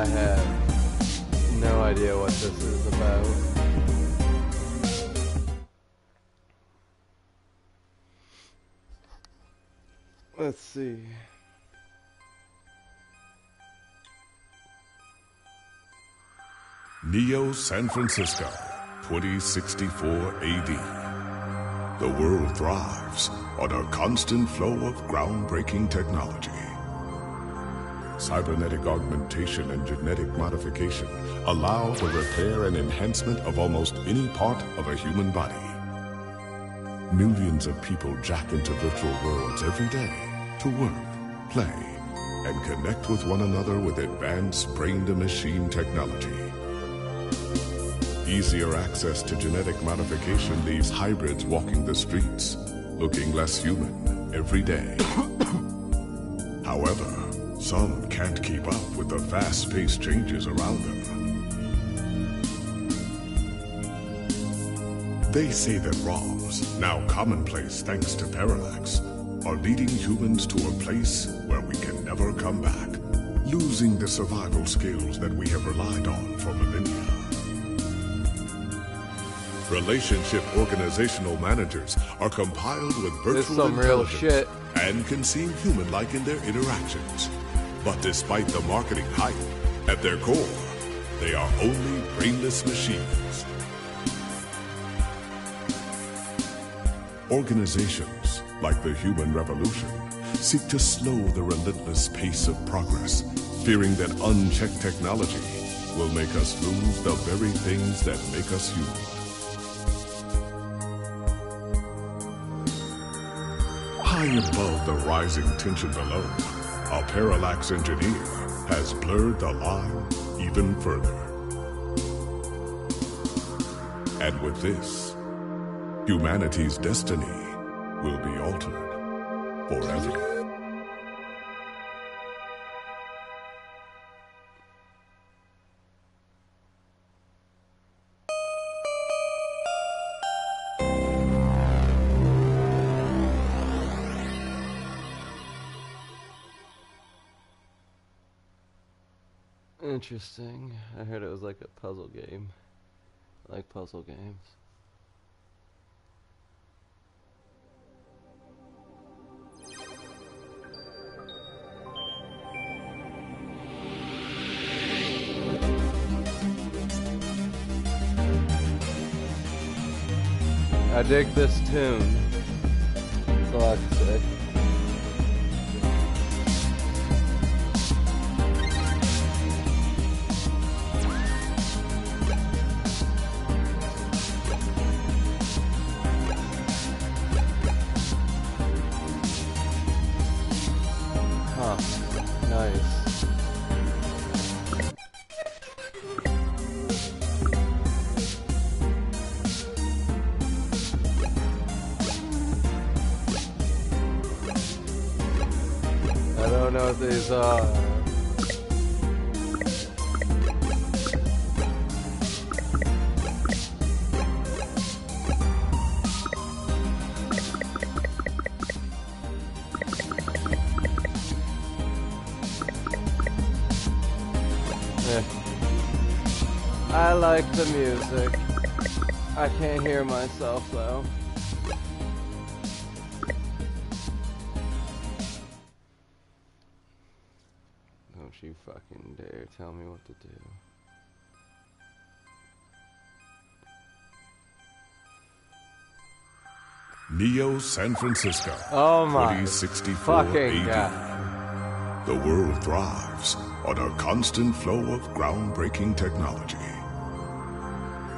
I have no idea what this is about. Let's see. Neo San Francisco, 2064 AD. The world thrives on a constant flow of groundbreaking technology. Cybernetic augmentation and genetic modification allow the repair and enhancement of almost any part of a human body. Millions of people jack into virtual worlds every day to work, play, and connect with one another with advanced brain-to-machine technology. Easier access to genetic modification leaves hybrids walking the streets, looking less human every day. However, some can't keep up with the fast-paced changes around them. They say that ROMs, now commonplace thanks to Parallax, are leading humans to a place where we can never come back, losing the survival skills that we have relied on for millennia. Relationship organizational managers are compiled with virtual intelligence and can seem human-like in their interactions. But despite the marketing hype, at their core, they are only brainless machines. Organizations, like the Human Revolution, seek to slow the relentless pace of progress, fearing that unchecked technology will make us lose the very things that make us human. High above the rising tension below, a Parallax engineer has blurred the line even further. And with this, humanity's destiny will be altered forever. Interesting. I heard it was like a puzzle game. I like puzzle games. I dig this tune. That's all I have to say. These I like the music. I can't hear myself though. You fucking dare tell me what to do. Neo San Francisco, oh my 2064 fucking AD. God. The world thrives on a constant flow of groundbreaking technology.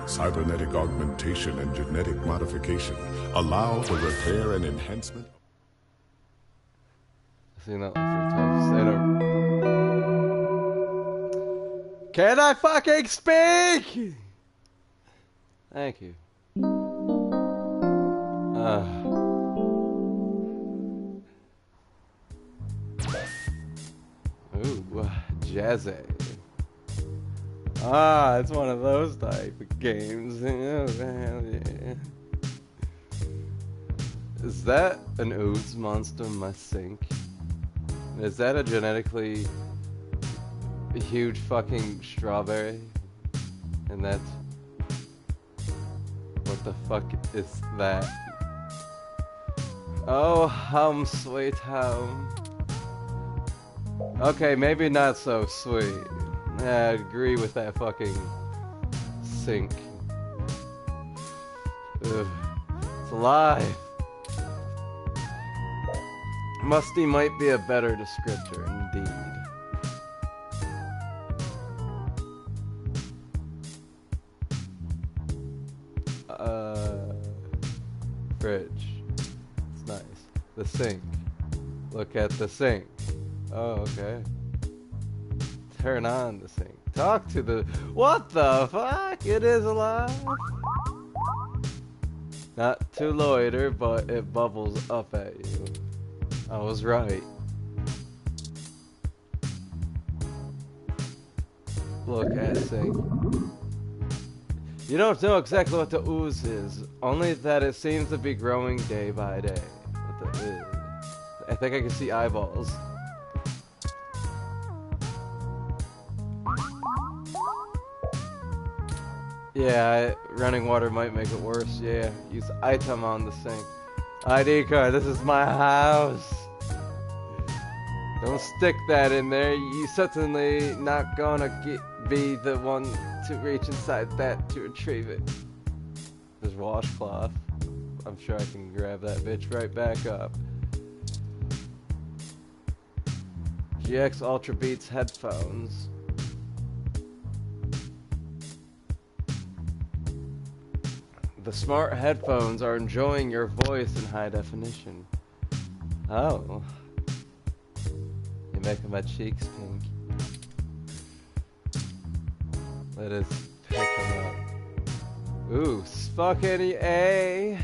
Cybernetic augmentation and genetic modification allow the repair and enhancement. I've seen that like 3 times. Can I fucking speak? Thank you. Ooh, jazzy. Ah, it's one of those type of games. Oh, hell yeah. Is that an ooze monster in my sink? Is that a genetically a huge fucking strawberry. And that's... What the fuck is that? Oh, hum, sweet hum. Okay, maybe not so sweet. I agree with that fucking sink. Ugh. It's alive. Musty might be a better descriptor, indeed. Fridge. It's nice. The sink. Look at the sink. Oh, okay. Turn on the sink. Talk to the... What the fuck? It is alive. Not to loiter, but it bubbles up at you. I was right. Look at sink. You don't know exactly what the ooze is, only that it seems to be growing day by day. What the ooze? I think I can see eyeballs. Yeah, running water might make it worse. Yeah, use item on the sink. ID card, this is my house. Don't stick that in there. You certainly not gonna be the one to reach inside that to retrieve it. There's washcloth. I'm sure I can grab that bitch right back up. GX Ultra Beats headphones. The smart headphones are enjoying your voice in high definition. Oh. You're making my cheeks pink. Let us pick them up. Ooh, fucking A.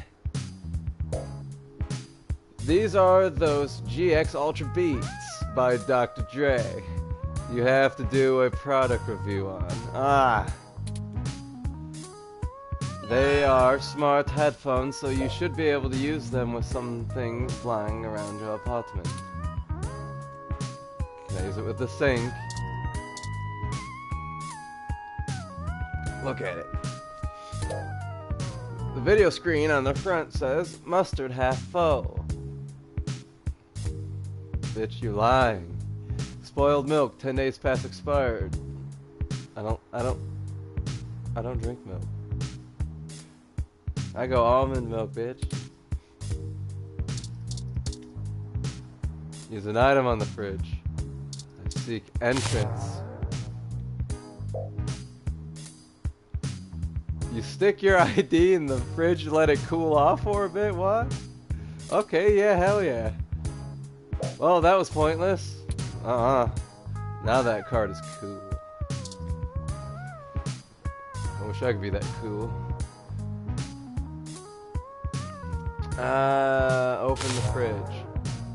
These are those GX Ultra Beats by Dr. Dre. You have to do a product review on. Ah. They are smart headphones, so you should be able to use them with some things lying around your apartment. Can I use it with the sink? Look at it. The video screen on the front says, mustard half full. Bitch, you lying. Spoiled milk, 10 days past expired. I don't drink milk. I go almond milk, bitch. Use an item on the fridge. I seek entrance. You stick your ID in the fridge, let it cool off for a bit, what? Okay, yeah, hell yeah. Well, that was pointless. Now that card is cool. I wish I could be that cool. Open the fridge.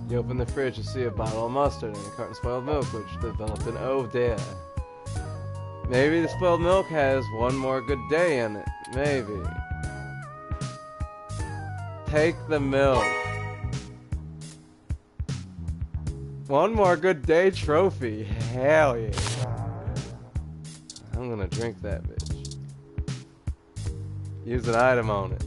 You open the fridge to see a bottle of mustard and a carton of spoiled milk, which developed an oh dear. Maybe the spoiled milk has one more good day in it. Maybe. Take the milk. One more good day trophy. Hell yeah. I'm gonna drink that bitch. Use an item on it.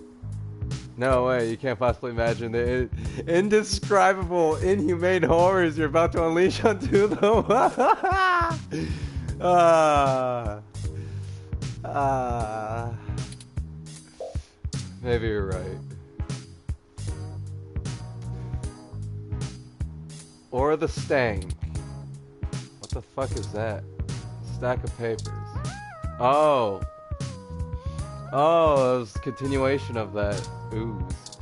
No way, you can't possibly imagine the indescribable, inhumane horrors you're about to unleash onto them. Maybe you're right. Or the stank. What the fuck is that? Stack of papers. Oh. Oh, it was a continuation of that ooze.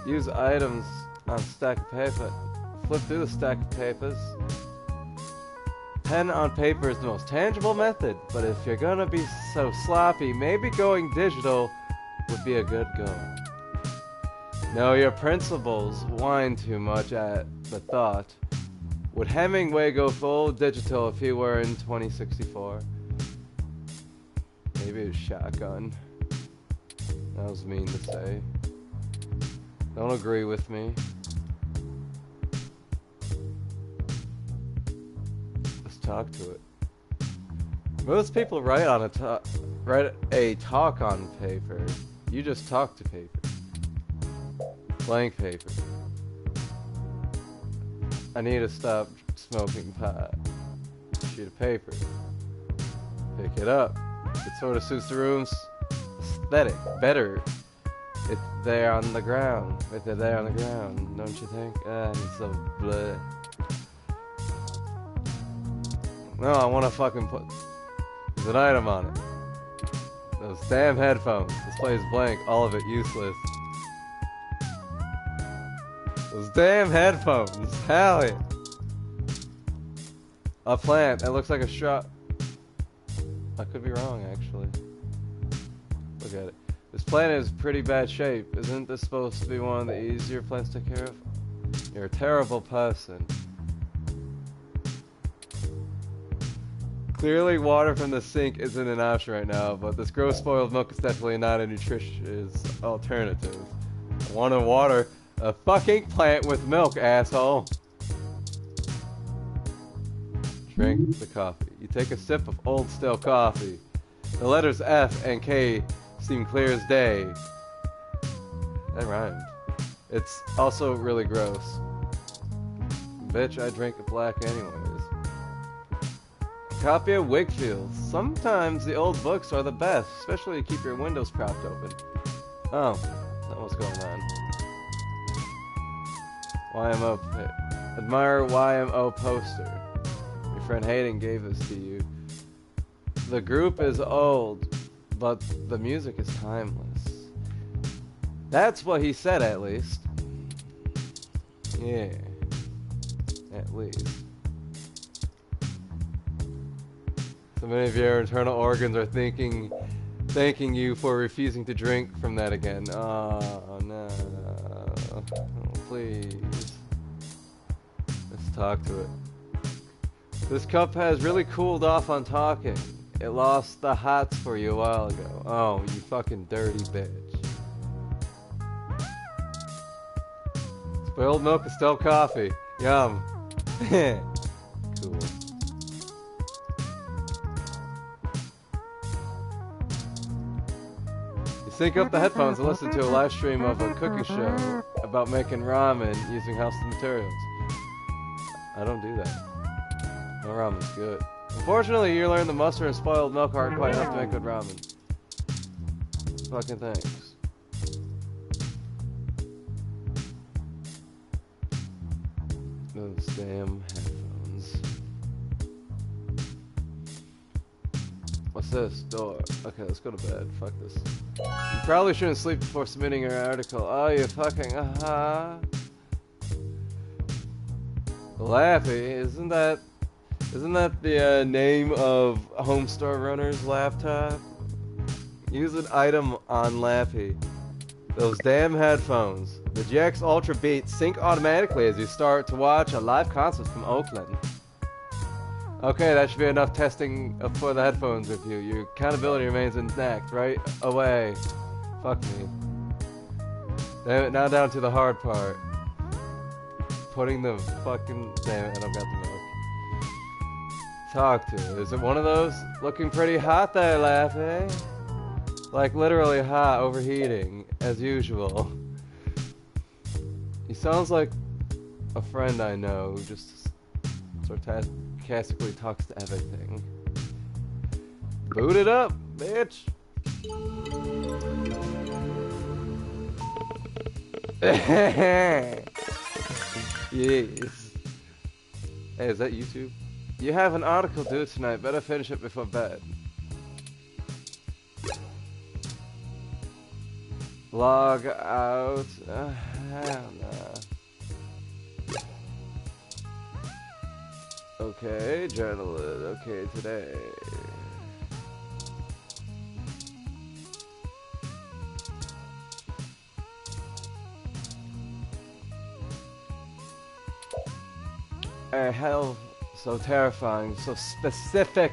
Use items on stack of paper. Flip through the stack of papers. Pen on paper is the most tangible method, but if you're gonna be so sloppy, maybe going digital would be a good goal. No, your principals whine too much at the thought. Would Hemingway go full digital if he were in 2064? Maybe a shotgun. That was mean to say. Don't agree with me. talk to it. Most people write a talk on paper. You just talk to paper. Blank paper. I need to stop smoking pot. Sheet of paper. Pick it up. It sort of suits the room's aesthetic better. It's there on the ground. If they're there on the ground, don't you think? It's so bleh. No, I want to fucking put... There's an item on it. Those damn headphones. Display is blank. All of it useless. Those damn headphones. Hell yeah. A plant. That looks like a straw. I could be wrong, actually. Look at it. This plant is pretty bad shape. Isn't this supposed to be one of the easier plants to take care of? You're a terrible person. Clearly, water from the sink isn't an option right now, but this gross spoiled milk is definitely not a nutritious alternative. I want to water a fucking plant with milk, asshole. Drink the coffee. You take a sip of old stale coffee. The letters F and K seem clear as day. That rhymed. It's also really gross. Bitch, I drink it black anyways. Copy of Wakefield. Sometimes the old books are the best, especially to keep your windows propped open. Oh, that's what's going on. YMO. Admire YMO poster. Your friend Hayden gave this to you. The group is old, but the music is timeless. That's what he said, at least. Yeah. At least. So many of your internal organs are thanking you for refusing to drink from that again. Oh, no. Oh, please. Let's talk to it. This cup has really cooled off on talking. It lost the hots for you a while ago. Oh, you fucking dirty bitch. Spoiled milk and stale coffee. Yum. Cool. Sync up the headphones and listen to a live stream of a cooking show about making ramen using house materials. I don't do that. My ramen's good. Unfortunately, you learned the mustard and spoiled milk aren't quite enough to make good ramen. Fucking thanks. Those damn headphones. What's this? Door. Okay, let's go to bed. Fuck this. You probably shouldn't sleep before submitting your article. Oh, you fucking Laffy, isn't that the name of Homestar Runner's laptop? Use an item on Laffy. Those damn headphones. The GX Ultra Beats sync automatically as you start to watch a live concert from Oakland. Okay, that should be enough testing for the headphones review. Your accountability remains intact, right away. Fuck me. Damn it, now down to the hard part. Putting the fucking... Damn it, I don't got the milk. Talk to it. Is it one of those? Looking pretty hot there, Laffy. Like literally hot, overheating, as usual. He sounds like a friend I know who just sarcastically talks to everything. Boot it up, bitch! Yes. Hey, is that YouTube? You have an article due tonight. Better finish it before bed. Log out. Hell no. Okay, journal it. Okay, today. Hell, so terrifying, so specific,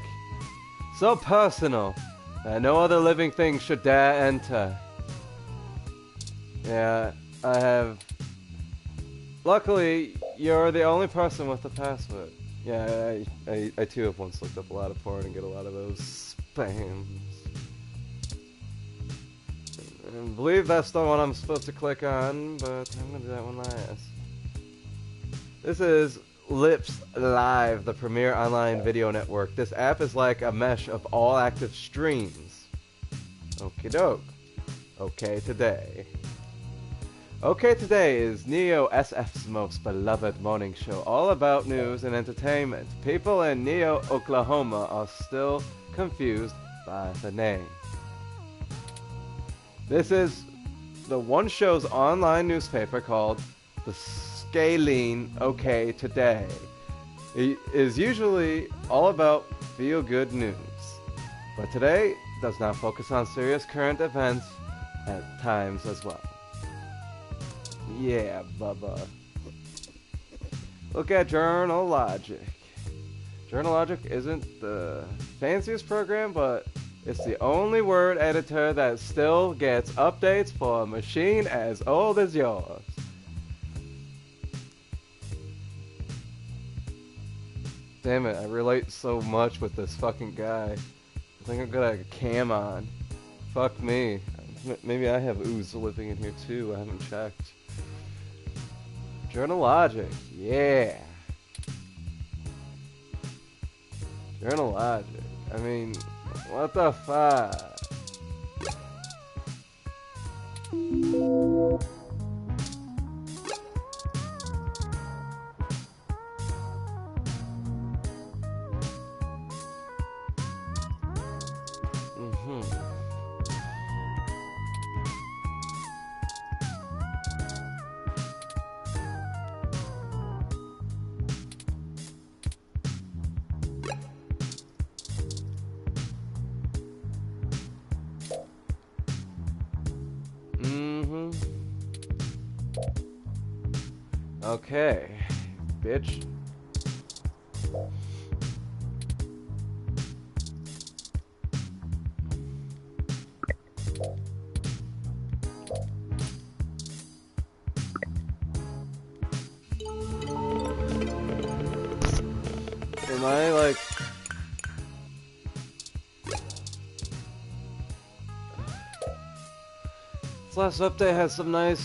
so personal, that no other living thing should dare enter. Yeah, I have... Luckily, you're the only person with the password. Yeah, I too have once looked up a lot of porn and get a lot of those spams. I believe that's the one I'm supposed to click on, but I'm gonna do that one last. This is Lips Live, the premier online video network. This app is like a mesh of all active streams. Okie doke. Okay Today. Okay Today is Neo SF's most beloved morning show, all about news and entertainment. People in Neo, Oklahoma are still confused by the name. This is the one show's online newspaper called the Scalene OK Today. It is usually all about feel-good news, but today does not focus on serious current events at times as well. Yeah, Bubba. Look at Journal Logic. Journal Logic isn't the fanciest program, but it's the only word editor that still gets updates for a machine as old as yours. Damn it, I relate so much with this fucking guy. I think I'm gonna have a cam on. Fuck me. Maybe I have ooze living in here too, I haven't checked. Journal Logic, yeah. Journal Logic, I mean, what the fuck? Okay, bitch. Am I like... This last update has some nice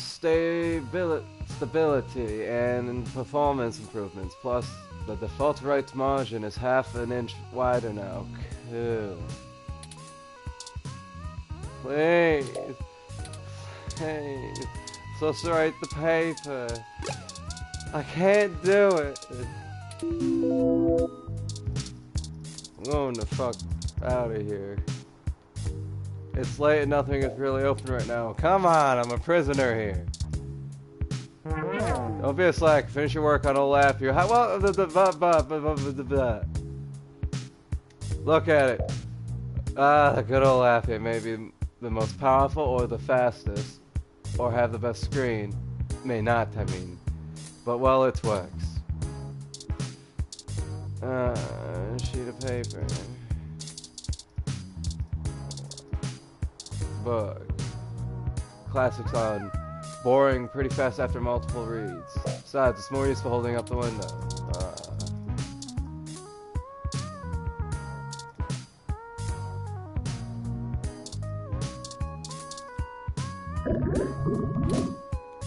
stability and performance improvements, plus the default right margin is half an inch wider now. Cool. Please. Please. Supposed to write the paper. I can't do it. I'm going the fuck out of here. It's late and nothing is really open right now. Come on, I'm a prisoner here. Don't be a slack. Finish your work on old app here. Look at it. The good old app here may be the most powerful or the fastest, or have the best screen. May not, I mean. But well, it works. Sheet of paper. Book. Classics on. Boring pretty fast after multiple reads. Besides, it's more useful holding up the window.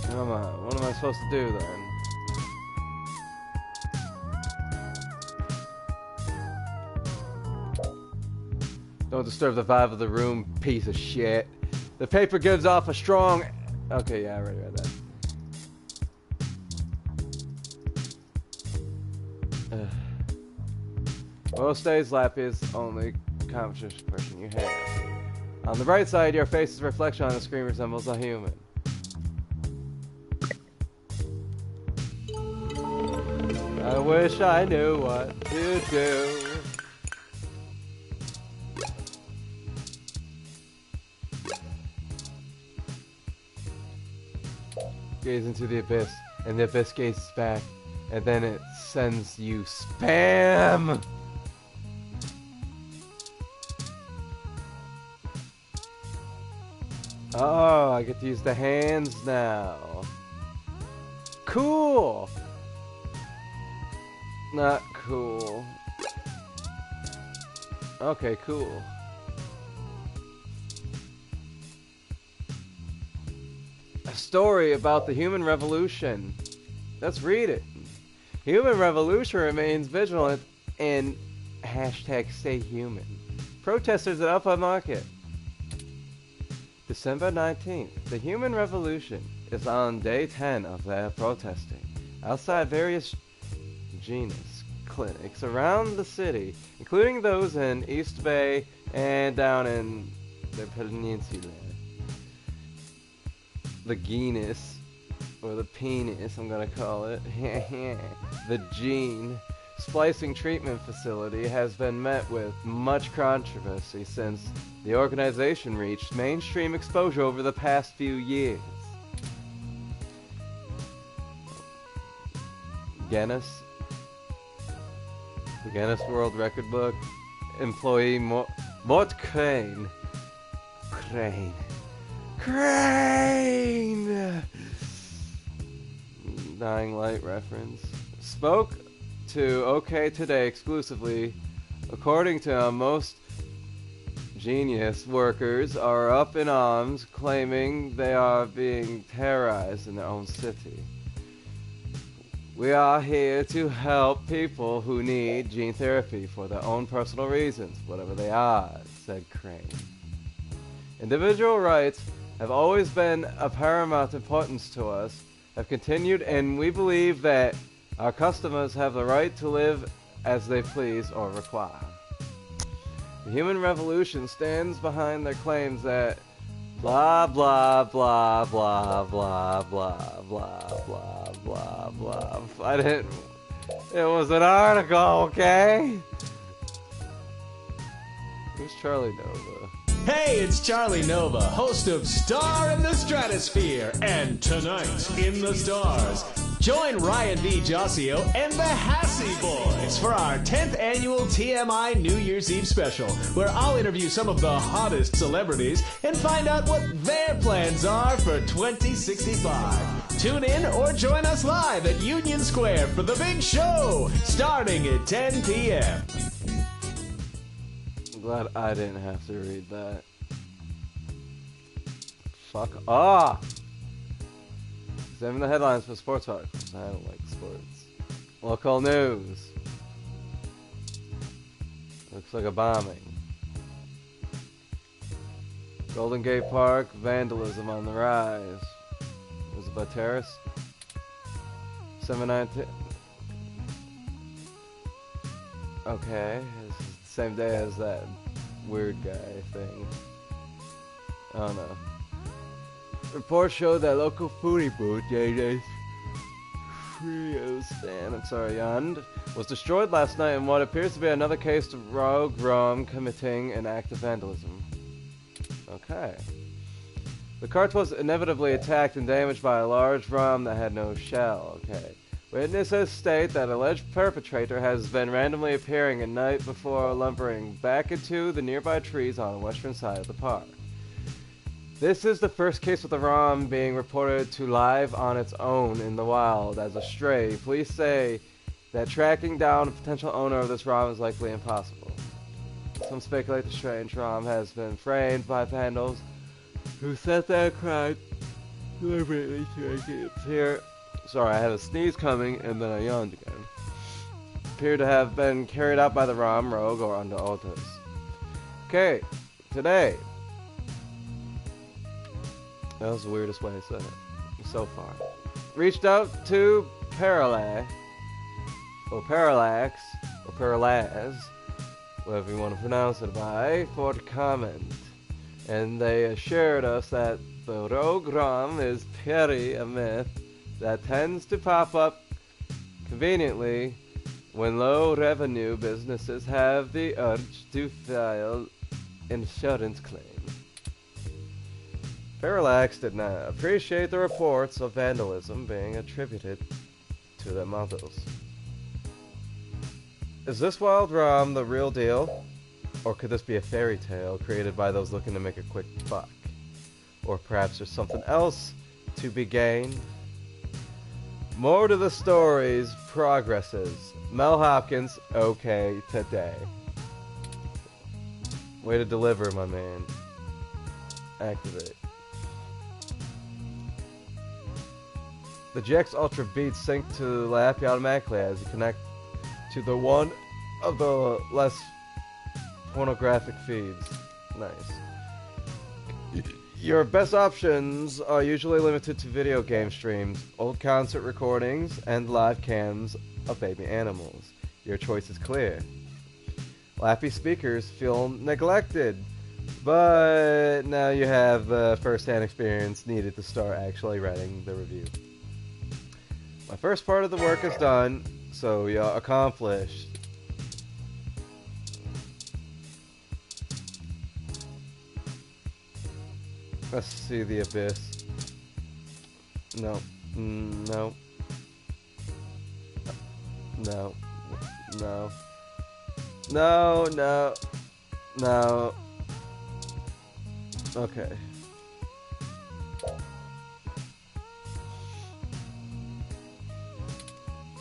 Come on, what am I supposed to do then? Don't disturb the vibe of the room, piece of shit. The paper gives off a strong... Okay, yeah, I already read that. Most days, lap is the only conscious expression you have. On the right side, your face's reflection on the screen resembles a human. I wish I knew what to do. Gaze into the abyss, and the abyss gazes back, and then it sends you spam! Oh, I get to use the hands now. Cool! Not cool. Okay, cool. A story about the human revolution. Let's read it. Human revolution remains vigilant in #StayHuman. Protesters at Upper Market. December 19th. The human revolution is on day 10 of their protesting. Outside various genus clinics around the city, including those in East Bay and down in the peninsula. The genus, or the penis, I'm gonna call it, the gene splicing treatment facility has been met with much controversy since the organization reached mainstream exposure over the past few years. Guinness, the Guinness World Record Book, employee Mort Crane. Dying Light reference. Spoke to OK Today exclusively. According to him, most genius workers are up in arms, claiming they are being terrorized in their own city. We are here to help people who need gene therapy for their own personal reasons, whatever they are, said Crane. Individual rights have always been of paramount importance to us, have continued, and we believe that our customers have the right to live as they please or require. The human revolution stands behind their claims that blah blah blah blah blah blah blah blah blah blah. I didn't. It was an article, okay? Who's Charlie Nova? Hey, it's Charlie Nova, host of Star in the Stratosphere and Tonight in the Stars. Join Ryan V. Josio and the Hassy Boys for our 10th annual TMI New Year's Eve special, where I'll interview some of the hottest celebrities and find out what their plans are for 2065. Tune in or join us live at Union Square for the big show, starting at 10 p.m. I'm glad I didn't have to read that. Fuck off! Examine the headlines for sports articles. I don't like sports. Local news. Looks like a bombing. Golden Gate Park, vandalism on the rise. Was it by terrorists? 7/19. Okay, this is the same day as that weird guy thing. I don't know. Reports show that local foodie booth, JJ's Frio stand, I'm sorry, Yond, was destroyed last night in what appears to be another case of rogue Rom committing an act of vandalism. Okay. The cart was inevitably attacked and damaged by a large Rom that had no shell. Okay. Witnesses state that alleged perpetrator has been randomly appearing at night before lumbering back into the nearby trees on the western side of the park. This is the first case with the Rom being reported to live on its own in the wild as a stray. Police say that tracking down a potential owner of this Rom is likely impossible. Some speculate the strange Rom has been framed by vandals who set their crime deliberately to make it appear. Sorry, I had a sneeze coming and then I yawned again. Appear to have been carried out by the Rom, rogue, or under orders. Okay, today. That was the weirdest way I said it so far. Reached out to Parallax, or Parallax, whatever you want to pronounce it by, for comment. And they assured us that the rogue Rom is purely a myth that tends to pop up conveniently when low-revenue businesses have the urge to file insurance claims. Parallax did not appreciate the reports of vandalism being attributed to their models. Is this Wild Rom the real deal? Or could this be a fairy tale created by those looking to make a quick buck? Or perhaps there's something else to be gained? More to the stories progresses. Mel Hopkins, okay today. Way to deliver, my man. Activate. The GX Ultra beats sync to Lappy automatically as you connect to the one of the less pornographic feeds. Nice. Your best options are usually limited to video game streams, old concert recordings, and live cams of baby animals. Your choice is clear. Lappy speakers feel neglected, but now you have first-hand experience needed to start actually writing the review. My first part of the work is done, so you're accomplished. Let's see the abyss. No. No. No. No. No, no. No. Okay.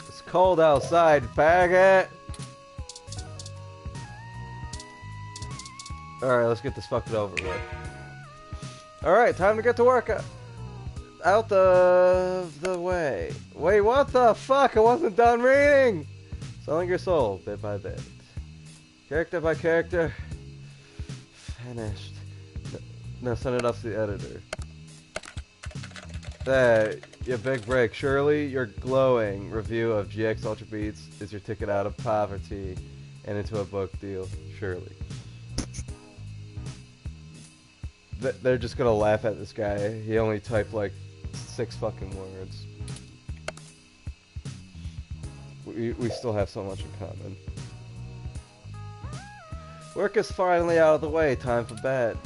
It's cold outside, faggot! Alright, let's get this fucking over with. Alright, time to get to work. Out of the way. Wait, what the fuck? I wasn't done reading! Selling your soul, bit by bit. Character by character. Finished. Now send it off to the editor. There, your big break. Surely your glowing review of GX Ultra Beats is your ticket out of poverty and into a book deal. Surely. They're just gonna laugh at this guy. He only typed like 6 fucking words. We still have so much in common. Work is finally out of the way. Time for bed.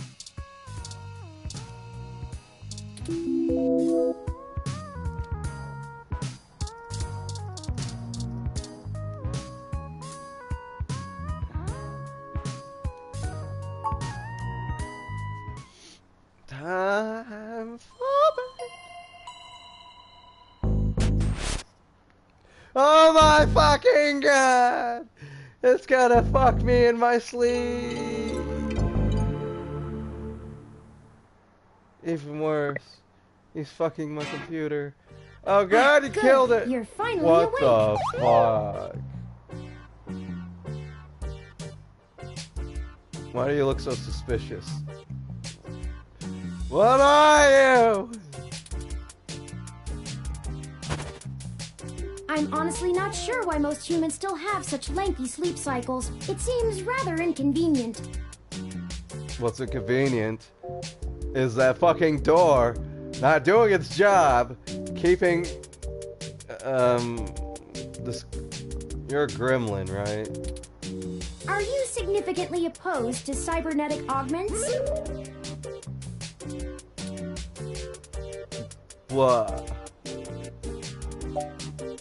Time for bed. Oh my fucking god! It's gonna fuck me in my sleep. Even worse, he's fucking my computer. Oh god, he killed it! You're finally what awake. The fuck? Why do you look so suspicious? What are you? I'm honestly not sure why most humans still have such lengthy sleep cycles. It seems rather inconvenient. What's inconvenient is that fucking door not doing its job, keeping, this, you're a gremlin, right? Are you significantly opposed to cybernetic augments? What?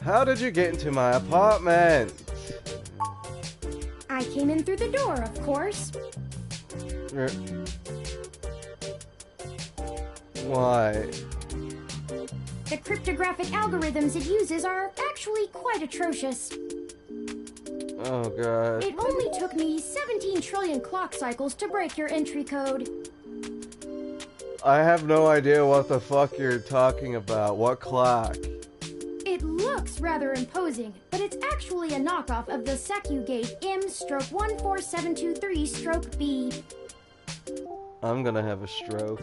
How did you get into my apartment? I came in through the door, of course. Why? The cryptographic algorithms it uses are actually quite atrocious. Oh god. It only took me 17 trillion clock cycles to break your entry code. I have no idea what the fuck you're talking about. What clock? It looks rather imposing, but it's actually a knockoff of the Secugate M/14723-B. I'm gonna have a stroke.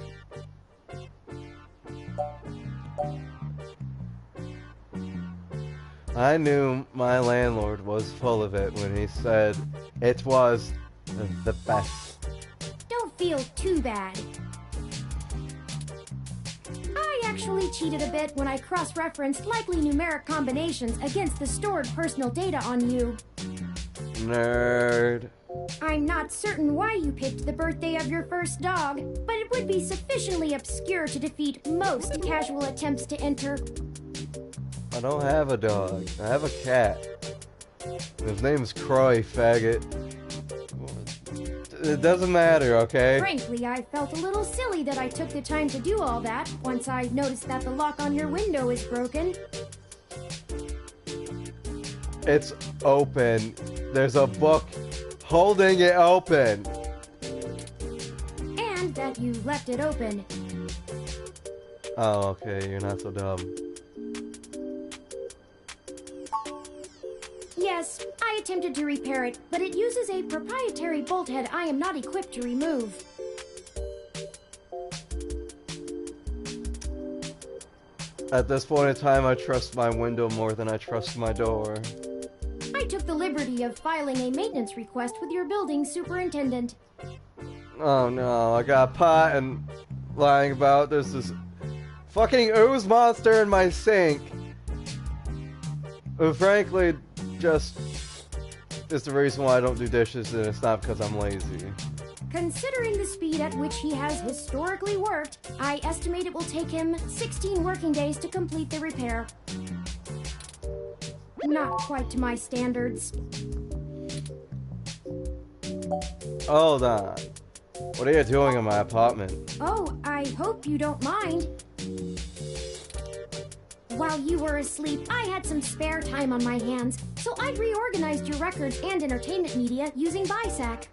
I knew my landlord was full of it when he said it was the best. Don't feel too bad. I actually cheated a bit when I cross-referenced likely numeric combinations against the stored personal data on you. Nerd. I'm not certain why you picked the birthday of your first dog, but it would be sufficiently obscure to defeat most casual attempts to enter. I don't have a dog. I have a cat. His name's Croy, faggot. It doesn't matter, okay? Frankly, I felt a little silly that I took the time to do all that once I noticed that the lock on your window is broken. It's open. There's a book holding it open. And that you left it open. Oh, okay, you're not so dumb. Yes, I attempted to repair it, but it uses a proprietary bolt head I am not equipped to remove. At this point in time, I trust my window more than I trust my door. I took the liberty of filing a maintenance request with your building superintendent. Oh no, I got pot and lying about. There's this fucking ooze monster in my sink. Who frankly just is the reason why I don't do dishes, and it's not because I'm lazy. Considering the speed at which he has historically worked, I estimate it will take him 16 working days to complete the repair. Not quite to my standards. Hold on. What are you doing in my apartment? Oh, I hope you don't mind. While you were asleep, I had some spare time on my hands, so I reorganized your records and entertainment media using BISAC.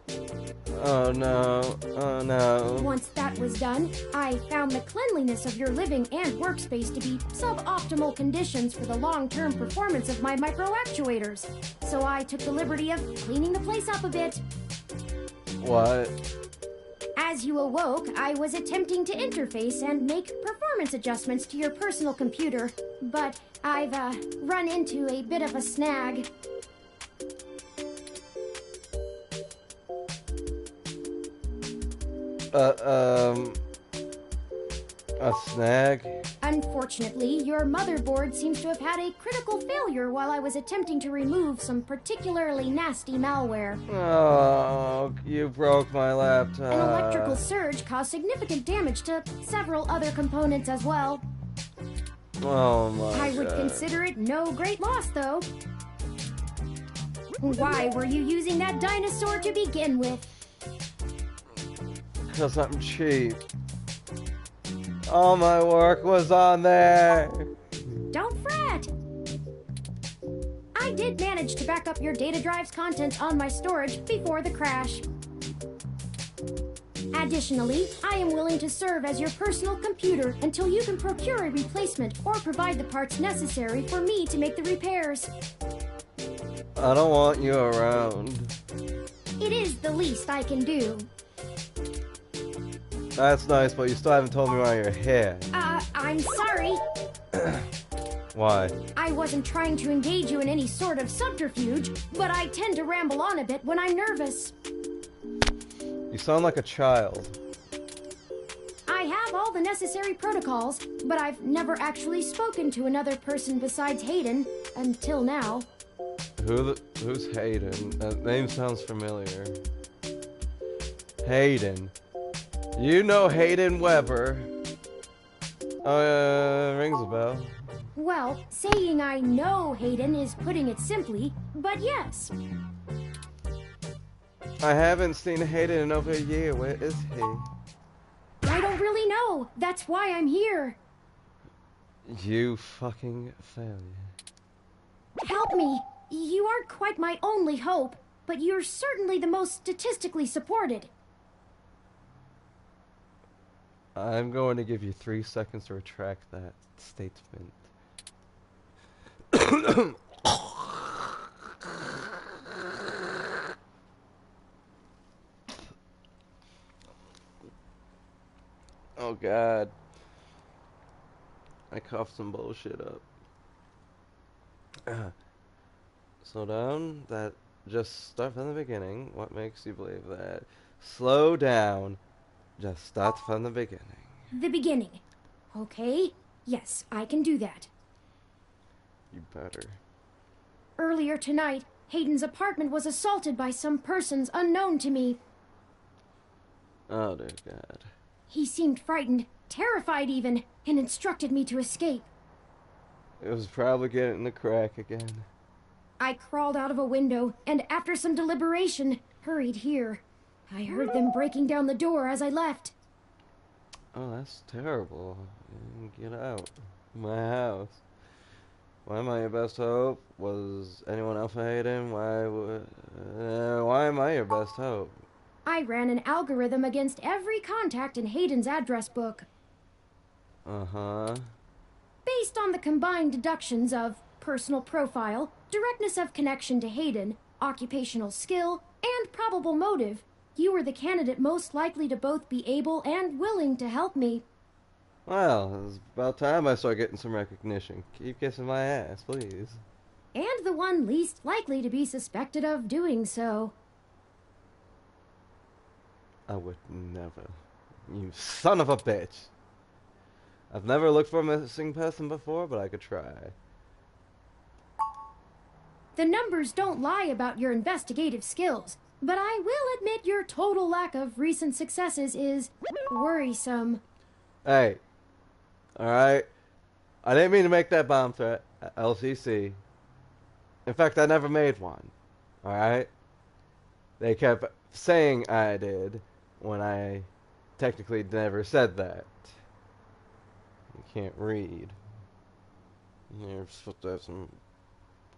Oh no, oh no. Once that was done, I found the cleanliness of your living and workspace to be suboptimal conditions for the long-term performance of my micro-actuators. So I took the liberty of cleaning the place up a bit. What? As you awoke, I was attempting to interface and make performance adjustments to your personal computer, but I've run into a bit of a snag. A snag? Unfortunately, your motherboard seems to have had a critical failure while I was attempting to remove some particularly nasty malware. Oh, you broke my laptop. An electrical surge caused significant damage to several other components as well. Oh my I would God. consider it no great loss, though. Why were you using that dinosaur to begin with? Because I'm cheap. All my work was on there. Don't fret! I did manage to back up your data drive's contents on my storage before the crash. Additionally, I am willing to serve as your personal computer until you can procure a replacement or provide the parts necessary for me to make the repairs. I don't want you around. It is the least I can do. That's nice, but you still haven't told me why you're here. I'm sorry. Why? I wasn't trying to engage you in any sort of subterfuge, but I tend to ramble on a bit when I'm nervous. You sound like a child. I have all the necessary protocols, but I've never actually spoken to another person besides Hayden, until now. Who's Hayden? That name sounds familiar. Hayden. You know Hayden Weber. Rings a bell. Well, saying I know Hayden is putting it simply, but yes. I haven't seen Hayden in over a year. Where is he? I don't really know. That's why I'm here. You fucking failure. Help me. You aren't quite my only hope, but you're certainly the most statistically supported. I'm going to give you 3 seconds to retract that statement. Oh God. I coughed some bullshit up. Slow down. That just start from the beginning. What makes you believe that? Slow down. Just start from the beginning. The beginning. Okay. Yes, I can do that. You better. Earlier tonight, Hayden's apartment was assaulted by some persons unknown to me. Oh dear God. He seemed frightened, terrified even, and instructed me to escape. It was probably getting the crack again. I crawled out of a window, and after some deliberation, hurried here. I heard them breaking down the door as I left. Oh, that's terrible. Get out of my house. Why am I your best hope? Was anyone else Hayden? Why am I your best hope? I ran an algorithm against every contact in Hayden's address book. Uh-huh. Based on the combined deductions of personal profile, directness of connection to Hayden, occupational skill, and probable motive, you were the candidate most likely to both be able and willing to help me. Well, it's about time I start getting some recognition. Keep kissing my ass, please. And the one least likely to be suspected of doing so. I would never. You son of a bitch. I've never looked for a missing person before, but I could try. The numbers don't lie about your investigative skills, but I will admit your total lack of recent successes is worrisome. Hey. Alright? I didn't mean to make that bomb threat at LCC. In fact, I never made one. Alright? They kept saying I did when I technically never said that. You can't read. You're supposed to have some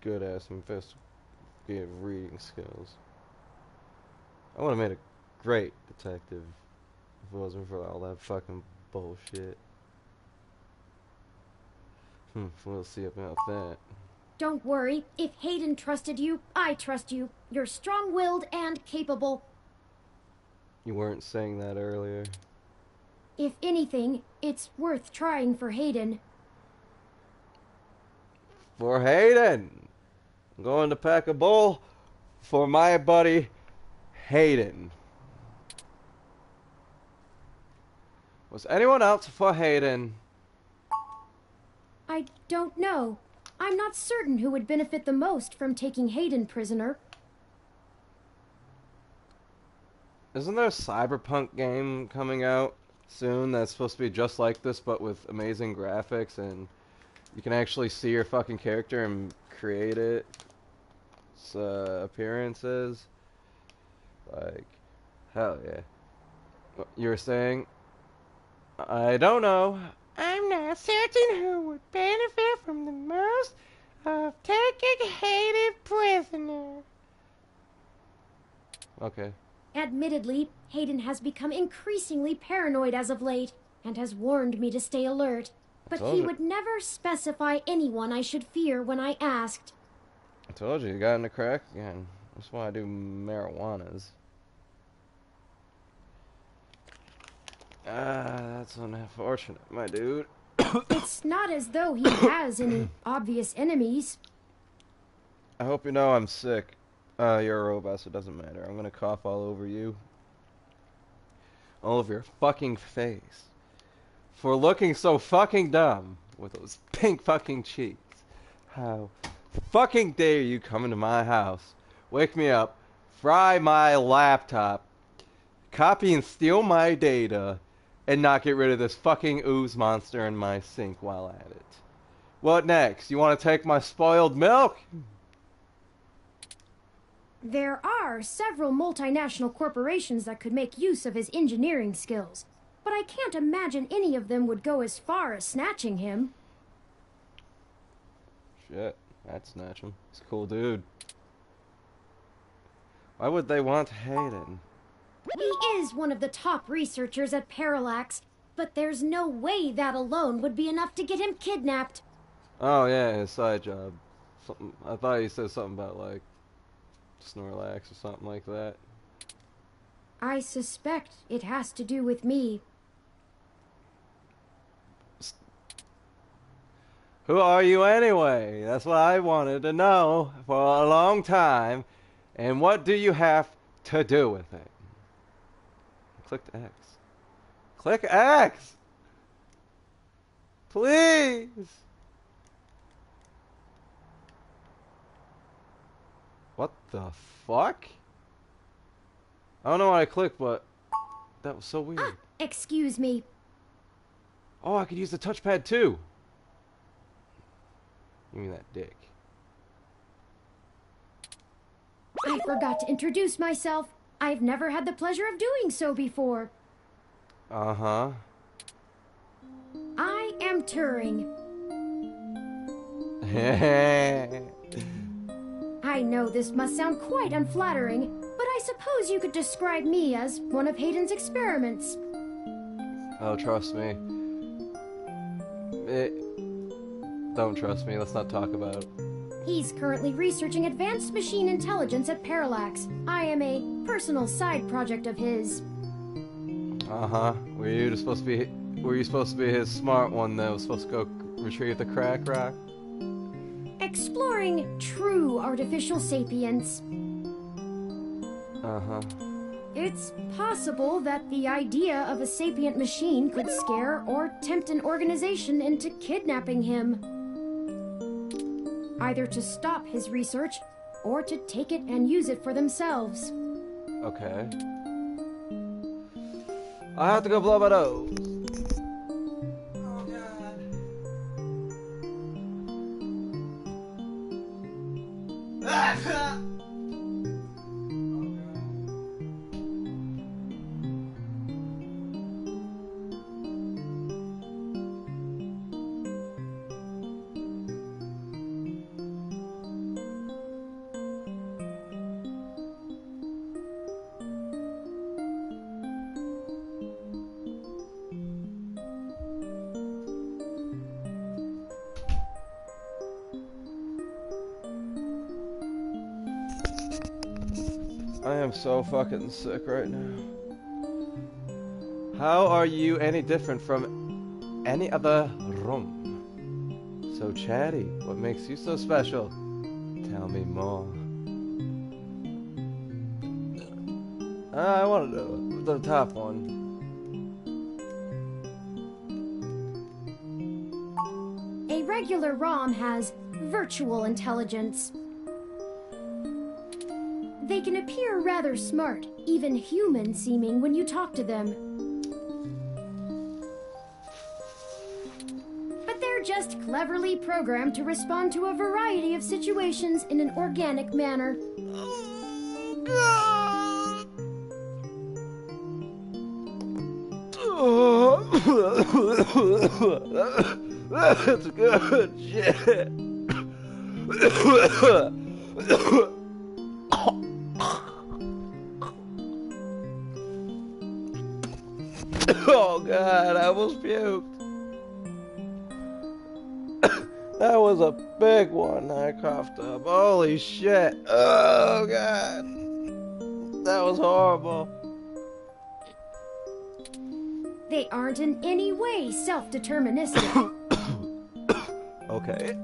good-ass investigative reading skills. I would have made a great detective if it wasn't for all that fucking bullshit. We'll see about that. Don't worry. If Hayden trusted you, I trust you. You're strong-willed and capable. You weren't saying that earlier. If anything, it's worth trying for Hayden. For Hayden! I'm going to pack a bowl for my buddy Hayden. Was anyone else for Hayden? I don't know. I'm not certain who would benefit the most from taking Hayden prisoner. Isn't there a Cyberpunk game coming out soon that's supposed to be just like this but with amazing graphics and you can actually see your fucking character and create its appearances? Like, hell yeah. You were saying? I don't know. I'm not certain who would benefit from the most of taking Hayden prisoner. Okay. Admittedly, Hayden has become increasingly paranoid as of late, and has warned me to stay alert. But he would never specify anyone I should fear when I asked. I told you, you got into crack again. That's why I do marijuanas. That's unfortunate, my dude. It's not as though he has any obvious enemies. I hope you know I'm sick. You're a robot, so it doesn't matter. I'm gonna cough all over you. All over your fucking face. For looking so fucking dumb with those pink fucking cheeks. How fucking dare you come into my house, wake me up, fry my laptop, copy and steal my data, and not get rid of this fucking ooze monster in my sink while at it. What next? You want to take my spoiled milk? There are several multinational corporations that could make use of his engineering skills, but I can't imagine any of them would go as far as snatching him. Shit, I'd snatch him. He's a cool dude. Why would they want Hayden? He is one of the top researchers at Parallax, but there's no way that alone would be enough to get him kidnapped. Oh yeah, his side job. Something. I thought he said something about like Snorlax or something like that. I suspect it has to do with me. Who are you anyway? That's what I wanted to know for a long time. And what do you have to do with it? Click X. Click X! Please! What the fuck? I don't know what I clicked, but that was so weird. Excuse me. Oh, I could use the touchpad too. Give me that dick. I forgot to introduce myself. I've never had the pleasure of doing so before. Uh-huh. I am Turing. I know this must sound quite unflattering, but I suppose you could describe me as one of Hayden's experiments. Oh, trust me. Don't trust me, let's not talk about it. He's currently researching advanced machine intelligence at Parallax. I am a personal side project of his. Uh-huh. Were you supposed to be his smart one that was supposed to go retrieve the crack rock? Exploring true artificial sapience. Uh-huh. It's possible that the idea of a sapient machine could scare or tempt an organization into kidnapping him. Either to stop his research, or to take it and use it for themselves. Okay. I have to go blow my nose. Oh, God. I am so fucking sick right now. How are you any different from any other room? So chatty, what makes you so special? Tell me more. I want to know the top one. A regular ROM has virtual intelligence. They can appear rather smart, even human-seeming when you talk to them. But they're just cleverly programmed to respond to a variety of situations in an organic manner. Oh, God. Oh. That's good shit. Oh, God, I almost puked. That was a big one I coughed up. Holy shit. Oh, God. That was horrible. They aren't in any way self-deterministic. Okay.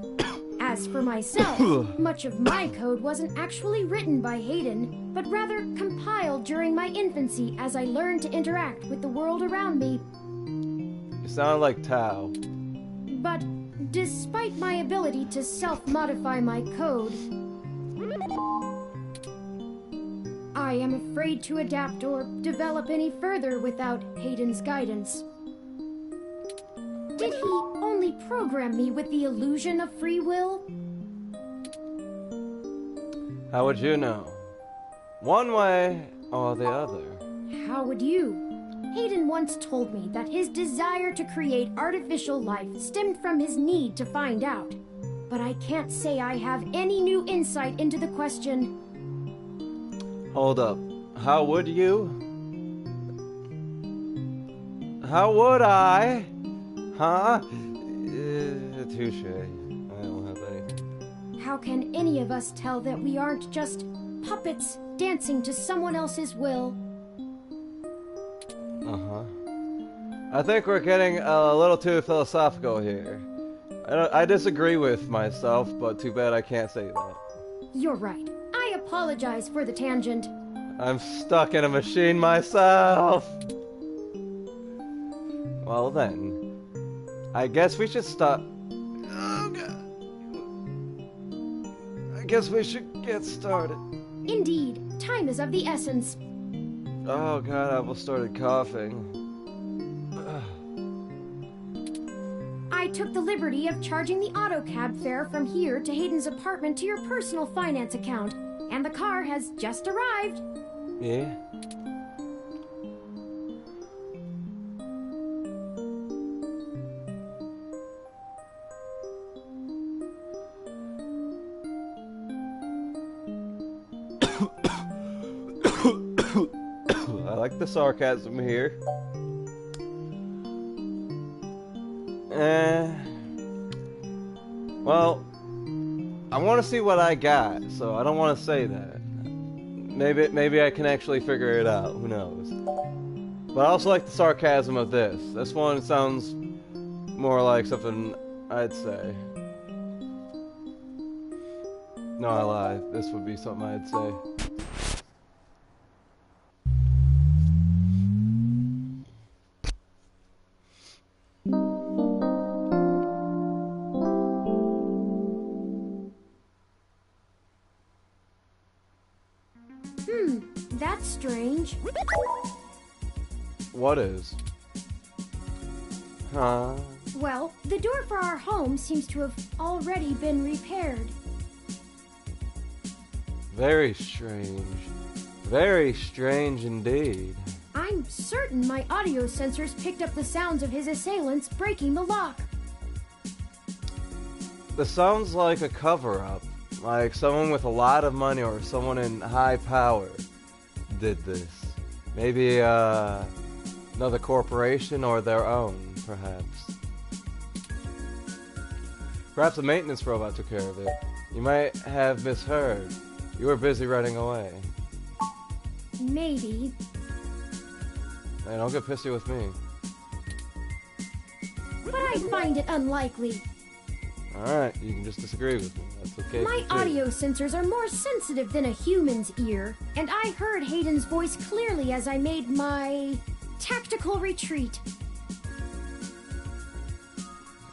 As for myself, much of my code wasn't actually written by Hayden, but rather compiled during my infancy as I learned to interact with the world around me. You sound like Tao. But despite my ability to self-modify my code, I am afraid to adapt or develop any further without Hayden's guidance. Did he only program me with the illusion of free will? How would you know? One way or the other. How would you? Hayden once told me that his desire to create artificial life stemmed from his need to find out. But I can't say I have any new insight into the question. Hold up. How would you? How would I? Huh? Touche. I don't have any. How can any of us tell that we aren't just puppets dancing to someone else's will? Uh-huh. I think we're getting a little too philosophical here. I disagree with myself, but too bad I can't say that. You're right. I apologize for the tangent. I'm stuck in a machine myself. Well then, I guess we should stop. Oh, God. I guess we should get started. Indeed, time is of the essence. Oh, God, I almost started coughing. I took the liberty of charging the AutoCab fare from here to Hayden's apartment to your personal finance account, and the car has just arrived. Yeah? like the sarcasm here. Well, I want to see what I got, so I don't want to say that. Maybe I can actually figure it out. Who knows? But I also like the sarcasm of this. This one sounds more like something I'd say. No, I lied. This would be something I'd say. That's strange. What is? Huh? Well, the door for our home seems to have already been repaired. Very strange. Very strange indeed. I'm certain my audio sensors picked up the sounds of his assailants breaking the lock. This sounds like a cover-up. Like someone with a lot of money or someone in high power did this. Maybe another corporation or their own, perhaps. Perhaps a maintenance robot took care of it. You might have misheard. You were busy running away. Maybe. Hey, don't get pissy with me. But I find it unlikely. Alright, you can just disagree with me. That's okay. My audio sensors are more sensitive than a human's ear, and I heard Hayden's voice clearly as I made my tactical retreat.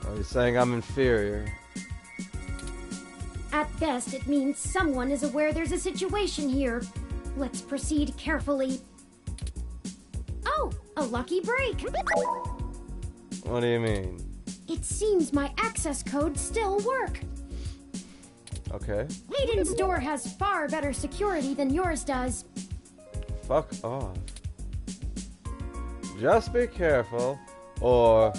Are you saying I'm inferior? At best, it means someone is aware there's a situation here. Let's proceed carefully. Oh, a lucky break! What do you mean? It seems my access codes still work. Okay. Hayden's door has far better security than yours does. Fuck off. Just be careful, or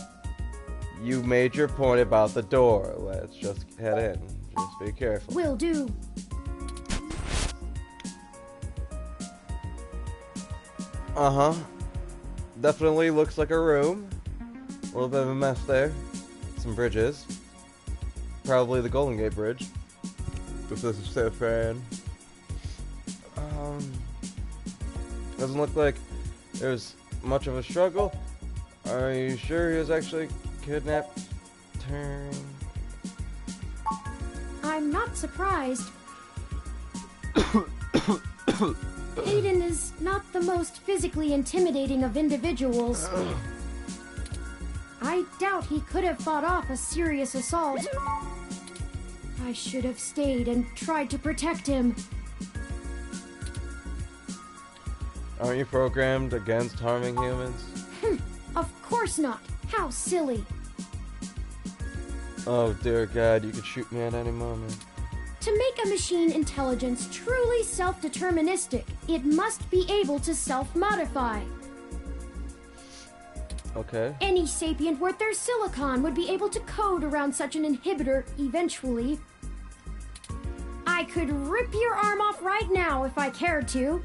you made your point about the door. Let's just head in. Just be careful. Will do. Uh-huh. Definitely looks like a room. A little bit of a mess there. Some bridges. Probably the Golden Gate Bridge. If this is so fan. Doesn't look like there's much of a struggle. Are you sure he was actually kidnapped? I'm not surprised. Hayden is not the most physically intimidating of individuals. I doubt he could have fought off a serious assault. I should have stayed and tried to protect him. Aren't you programmed against harming humans? Of course not. How silly. Oh dear God, you could shoot me at any moment. To make a machine intelligence truly self-deterministic, it must be able to self-modify. Okay. Any sapient worth their silicon would be able to code around such an inhibitor eventually. I could rip your arm off right now if I cared to.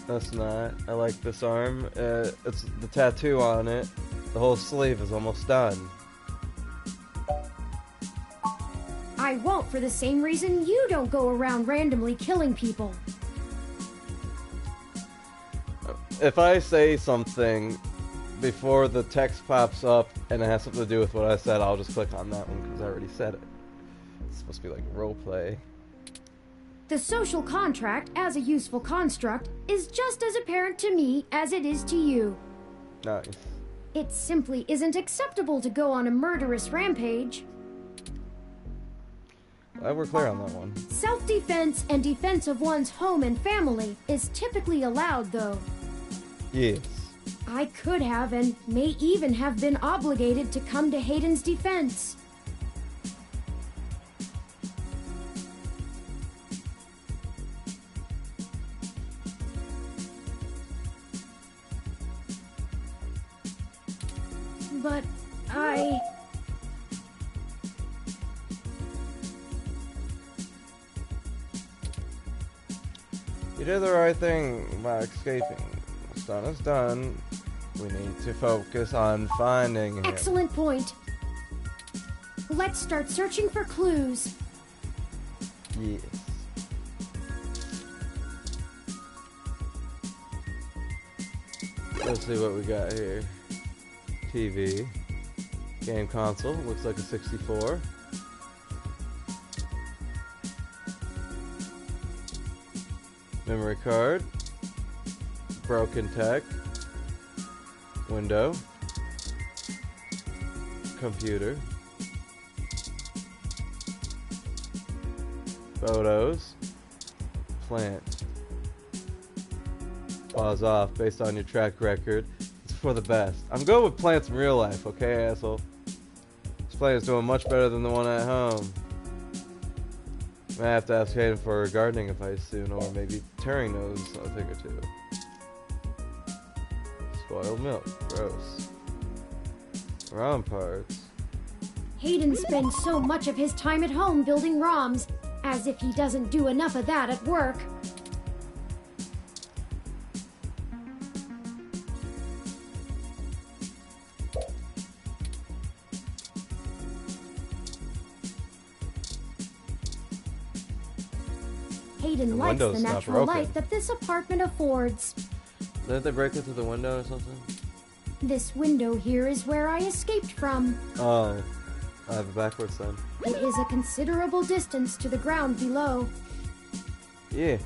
That's not. I like this arm. It's the tattoo on it. The whole sleeve is almost done. I won't for the same reason you don't go around randomly killing people. If I say something before the text pops up and it has something to do with what I said, I'll just click on that one because I already said it. It's supposed to be like roleplay. The social contract, as a useful construct, is just as apparent to me as it is to you. Nice. It simply isn't acceptable to go on a murderous rampage. Glad we're clear on that one. Self-defense and defense of one's home and family is typically allowed, though. Yes. I could have and may even have been obligated to come to Hayden's defense. But You did the right thing by escaping. done is done. We need to focus on finding him. Excellent point. Let's start searching for clues. Yes. Let's see what we got here. TV. Game console. Looks like a 64. Memory card. Broken tech. Window. Computer. Photos. Plant. Pause off based on your track record. It's for the best. I'm good with plants in real life, okay, asshole? This plant is doing much better than the one at home. I might have to ask Hayden for her gardening advice soon, or maybe Turing knows a thing or two. Spoiled milk. Gross. ROM parts. Hayden spends so much of his time at home building ROMs, as if he doesn't do enough of that at work. Hayden likes the natural light that this apartment affords. Didn't they break it through the window or something? This window here is where I escaped from. Oh, I have it backwards then. It is a considerable distance to the ground below. Yeah.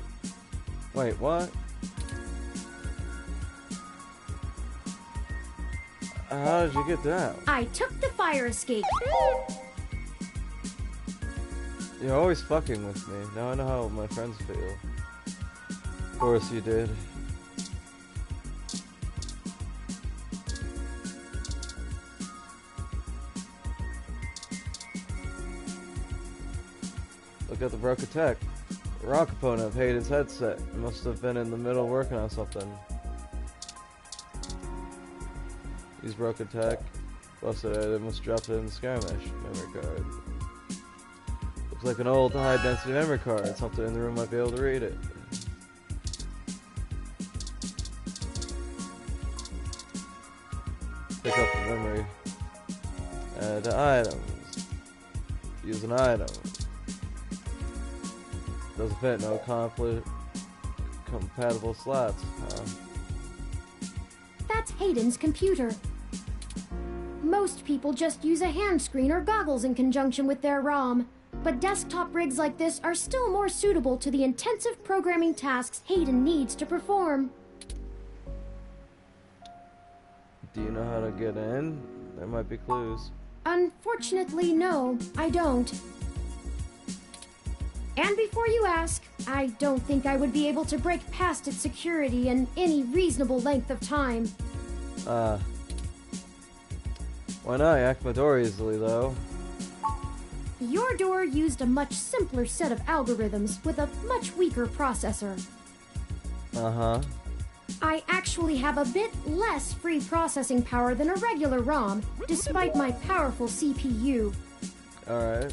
Wait, what? How did you get down? I took the fire escape. You're always fucking with me. Now I know how my friends feel. Of course you did. Look at the broken tech. The raw component of Hayden's headset. It must have been in the middle working on something. Use broken tech. Busted it, must drop it in the skirmish. Memory card. Looks like an old high-density memory card. Something in the room might be able to read it. Pick up the memory. Add to items. Use an item. Doesn't fit, no compatible slots. That's Hayden's computer. Most people just use a hand screen or goggles in conjunction with their ROM, but desktop rigs like this are still more suitable to the intensive programming tasks Hayden needs to perform. Do you know how to get in? There might be clues. Unfortunately, no, I don't. And before you ask, I don't think I would be able to break past its security in any reasonable length of time. Why not? I hacked my door easily, though. Your door used a much simpler set of algorithms with a much weaker processor. Uh-huh. I actually have a bit less free processing power than a regular ROM, despite my powerful CPU. Alright.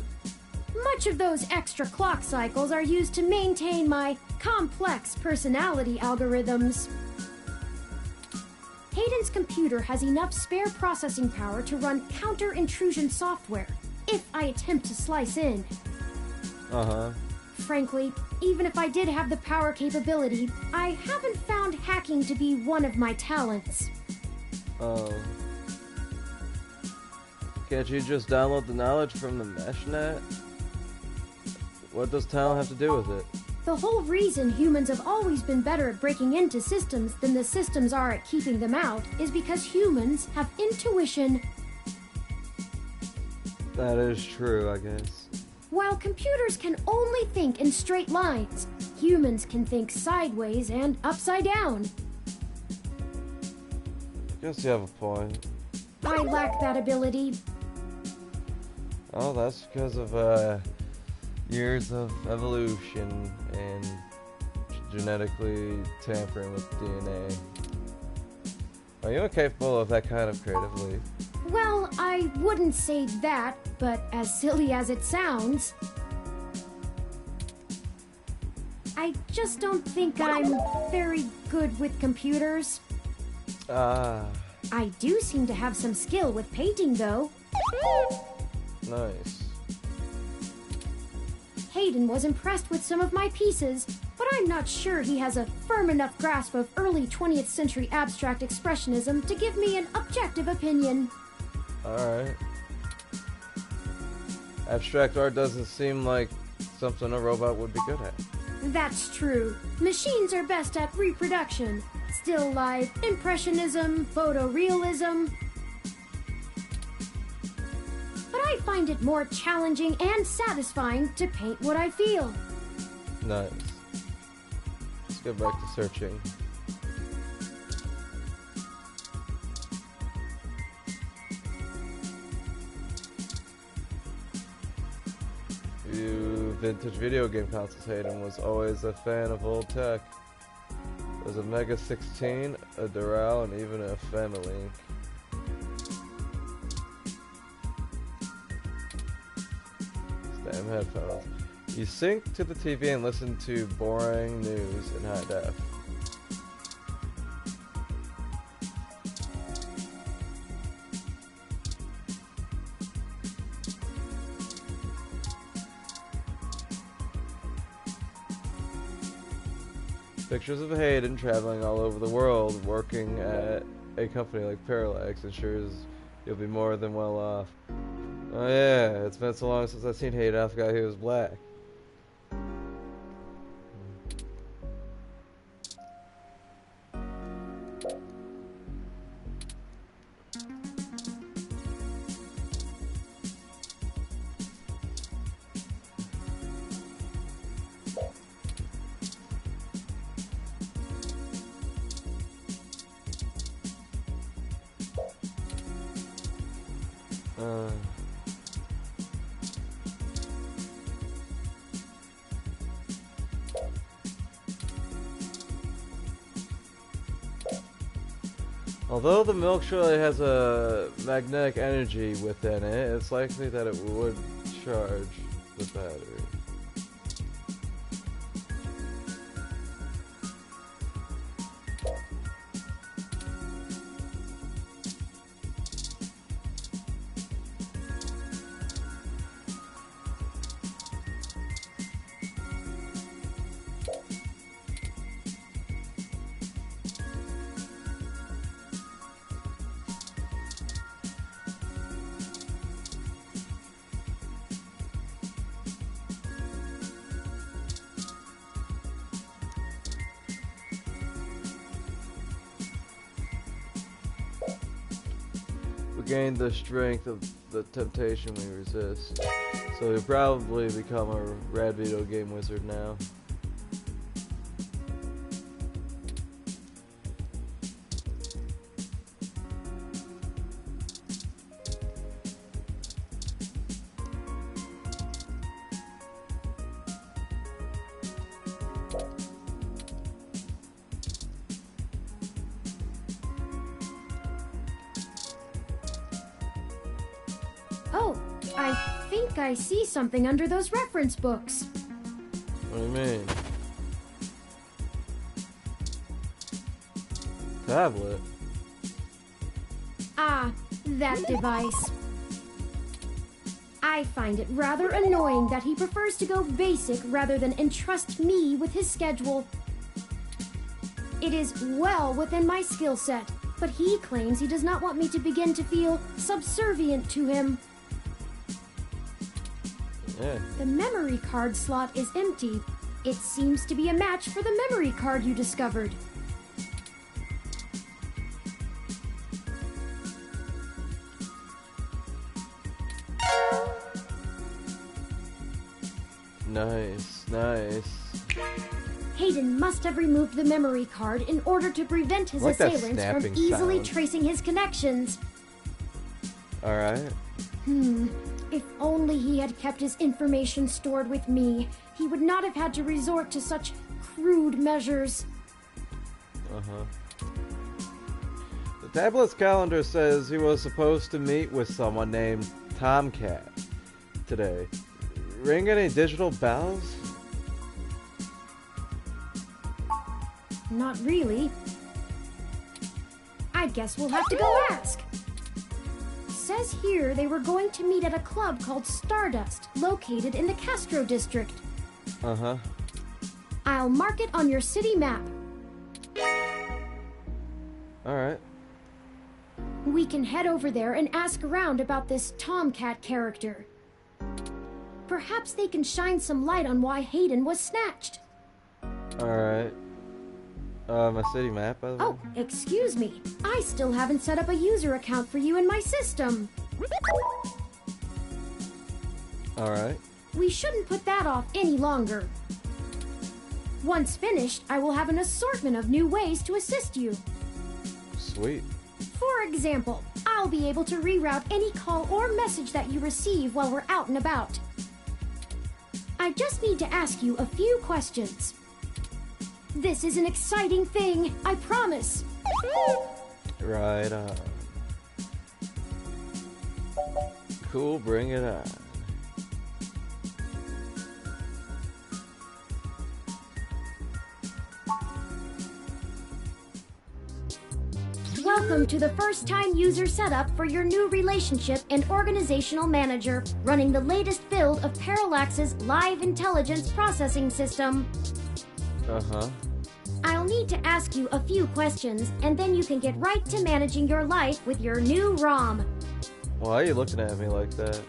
Much of those extra clock cycles are used to maintain my complex personality algorithms. Hayden's computer has enough spare processing power to run counter-intrusion software, if I attempt to slice in. Uh-huh. Frankly, even if I did have the power capability, I haven't found hacking to be one of my talents. Oh. Can't you just download the knowledge from the MeshNet? What does talent have to do with it? The whole reason humans have always been better at breaking into systems than the systems are at keeping them out is because humans have intuition. That is true, I guess. While computers can only think in straight lines, humans can think sideways and upside down. I guess you have a point. I lack that ability. Oh, that's because of, years of evolution and genetically tampering with DNA. Are you incapable of that kind of creative leap? Well, I wouldn't say that, but as silly as it sounds, I just don't think I'm very good with computers. I do seem to have some skill with painting, though. Nice. Hayden was impressed with some of my pieces, but I'm not sure he has a firm enough grasp of early 20th century abstract expressionism to give me an objective opinion. Alright. Abstract art doesn't seem like something a robot would be good at. That's true. Machines are best at reproduction. Still life, impressionism, photorealism. But I find it more challenging and satisfying to paint what I feel. Nice. Let's get back to searching. Vintage video game consoles. Hayden was always a fan of old tech. There's a Mega 16, a Doral, and even a Family. Damn headphones. You sync to the TV and listen to boring news in high def. Pictures of Hayden traveling all over the world, working at a company like Parallax ensures you'll be more than well off. Oh yeah, it's been so long since I've seen Hayden, I forgot he was black. Although the milk surely has a magnetic energy within it, it's likely that it would charge the battery. Gain the strength of the temptation we resist. So you'll probably become a rad video game wizard now. I see something under those reference books. What do you mean? Tablet? Ah, that device. I find it rather annoying that he prefers to go basic rather than entrust me with his schedule. It is well within my skill set, but he claims he does not want me to begin to feel subservient to him. Yeah. The memory card slot is empty. It seems to be a match for the memory card you discovered. Nice, nice. Hayden must have removed the memory card in order to prevent his assailants from easily tracing his connections. Alright. If only he had kept his information stored with me, he would not have had to resort to such crude measures. The tablet's calendar says he was supposed to meet with someone named Tomcat today. Ring any digital bells? Not really. I I guess we'll have to go ask. Says here they were going to meet at a club called Stardust, located in the Castro district. Uh-huh. I'll mark it on your city map. Alright. We can head over there and ask around about this Tomcat character. Perhaps they can shine some light on why Hayden was snatched. Alright. My city map, by the way. Oh, excuse me. I still haven't set up a user account for you in my system. Alright. We shouldn't put that off any longer. Once finished, I will have an assortment of new ways to assist you. Sweet. For example, I'll be able to reroute any call or message that you receive while we're out and about. I just need to ask you a few questions. This is an exciting thing, I promise. Right on. Cool, bring it on. Welcome to the first-time user setup for your new relationship and organizational manager, running the latest build of Parallax's Live Intelligence Processing System. Uh-huh. I'll need to ask you a few questions, and then you can get right to managing your life with your new ROM. Why are you looking at me like that?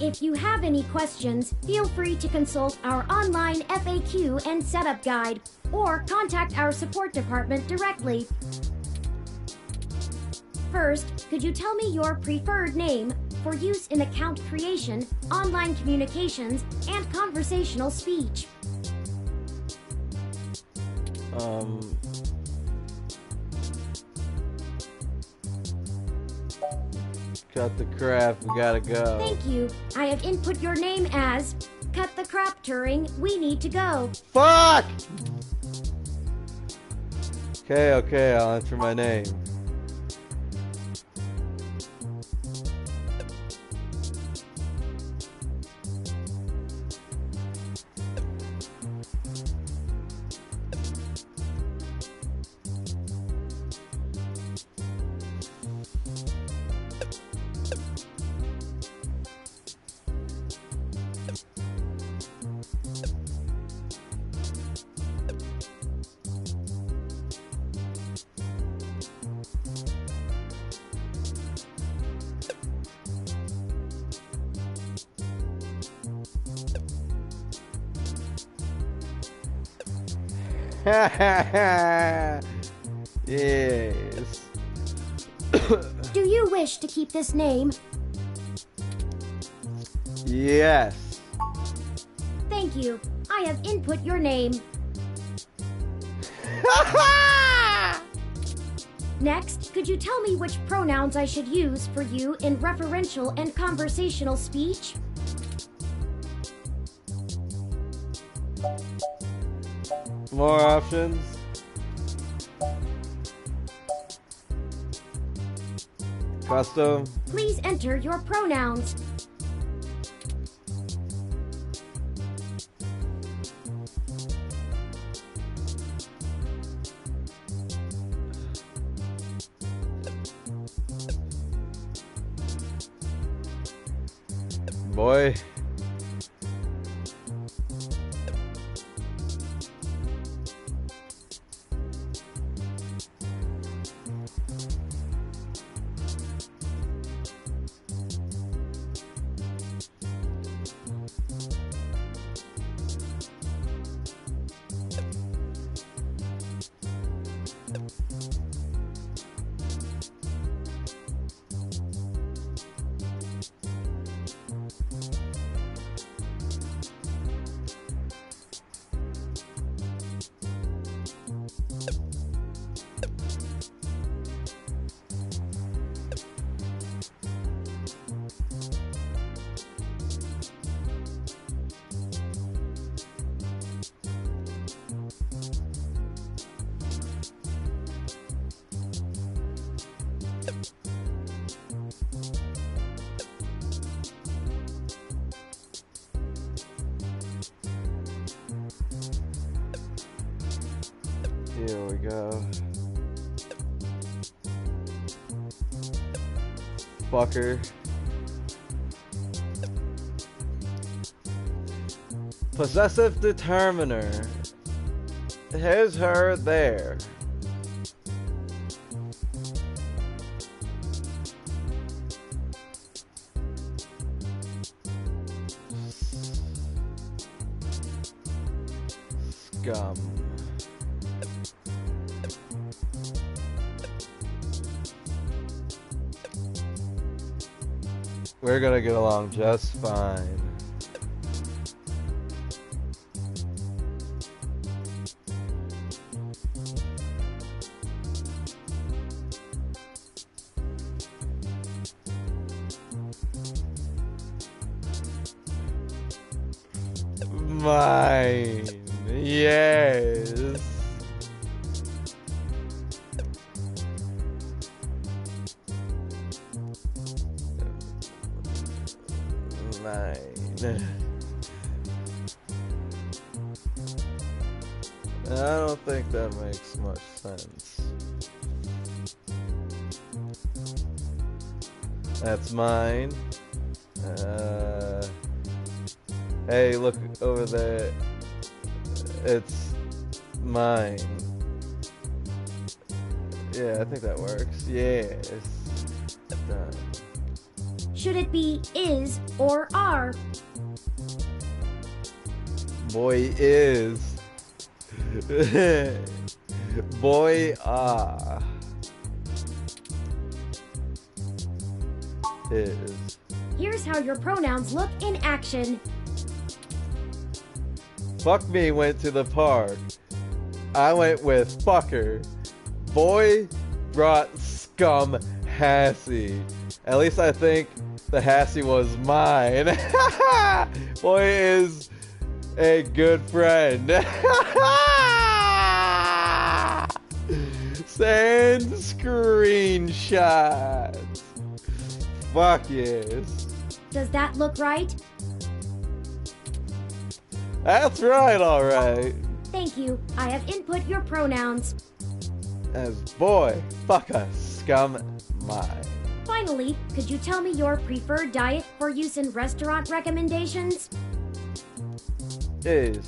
If you have any questions, feel free to consult our online FAQ and setup guide, or contact our support department directly. First, could you tell me your preferred name for use in account creation, online communications, and conversational speech? Cut the crap, we gotta go. Thank you. I have input your name as Cut the Crap, Turing. We need to go. Fuck! Okay, I'll enter my name. Yes. Do you wish to keep this name? Yes. Thank you. I have input your name. Next, could you tell me which pronouns I should use for you in referential and conversational speech? More options. Custom. Please enter your pronouns. Boy. Here we go. fucker. Possessive determiner. His, her, there. Scum. We're gonna get along just fine. Mine. Yes. Mine. I don't think that makes much sense. That's mine. Hey, look over there. It's mine. Yeah, I think that works. Yes. Done. Should it be is or are? Boy is. Boy is. Here's how your pronouns look in action. Fuck me went to the park. I went with fucker. Boy brought scum Hassie. At least I think the Hassie was mine. Boy is a good friend. Send screenshots. Fuck yes. Does that look right? That's right, alright. Thank you. I have input your pronouns. As boy, fucker, scum, mine. Finally, could you tell me your preferred diet for use in restaurant recommendations? Is.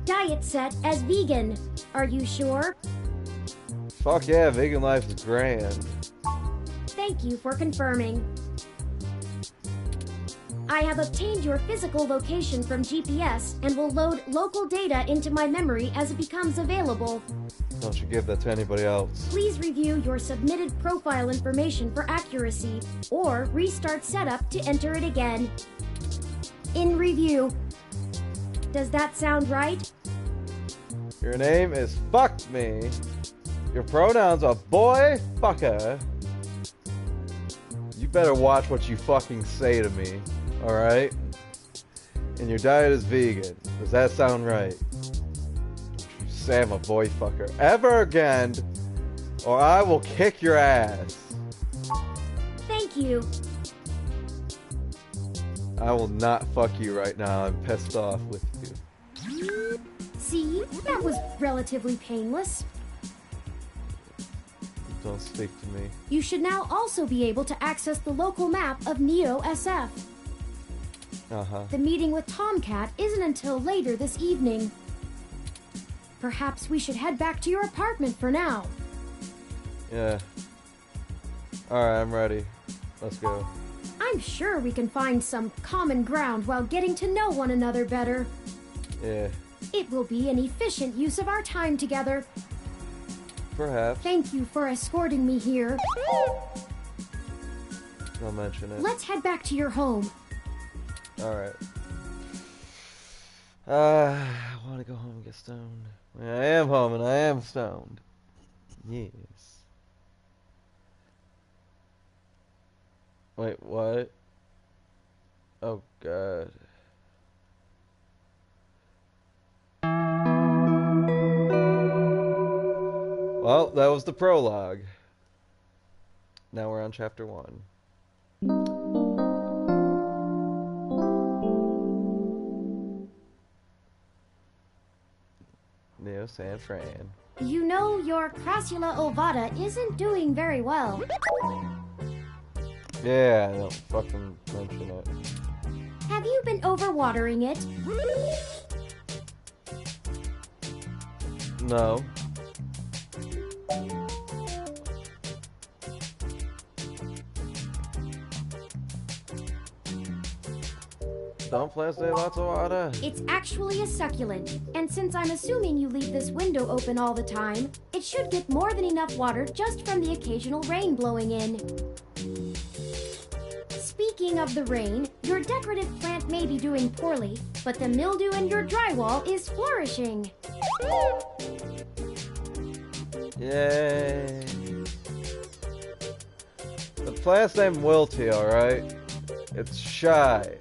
Diet set as vegan. Are you sure? Fuck yeah, vegan life is grand. Thank you for confirming. I have obtained your physical location from GPS and will load local data into my memory as it becomes available. Don't you give that to anybody else. Please review your submitted profile information for accuracy, or restart setup to enter it again. In review. Does that sound right? Your name is Fuck Me. Your pronouns are boy, fucker. You better watch what you fucking say to me, alright? And your diet is vegan. Does that sound right? Don't you say I'm a boy fucker ever again, or I will kick your ass. Thank you. I will not fuck you right now. I'm pissed off with you. See, that was relatively painless. Don't speak to me. You should now also be able to access the local map of Neo SF. The meeting with Tomcat isn't until later this evening. Perhaps we should head back to your apartment for now. Yeah. Alright, I'm ready. Let's go. I'm sure we can find some common ground while getting to know one another better. Yeah. It will be an efficient use of our time together. Perhaps. Thank you for escorting me here. Don't mention it. Let's head back to your home. Alright. I want to go home and get stoned. I am home and I am stoned. Yes. Wait, what? Oh, God. Well, that was the prologue. Now we're on chapter 1. know, San Fran. You know, your Crassula ovata isn't doing very well. Yeah, don't fucking mention it. Have you been overwatering it? No. Don't plant lots of water. It's actually a succulent, and since I'm assuming you leave this window open all the time, it should get more than enough water just from the occasional rain blowing in. Speaking of the rain, your decorative plant may be doing poorly, but the mildew in your drywall is flourishing. Yay. The plant's named Wilty, alright? It's shy.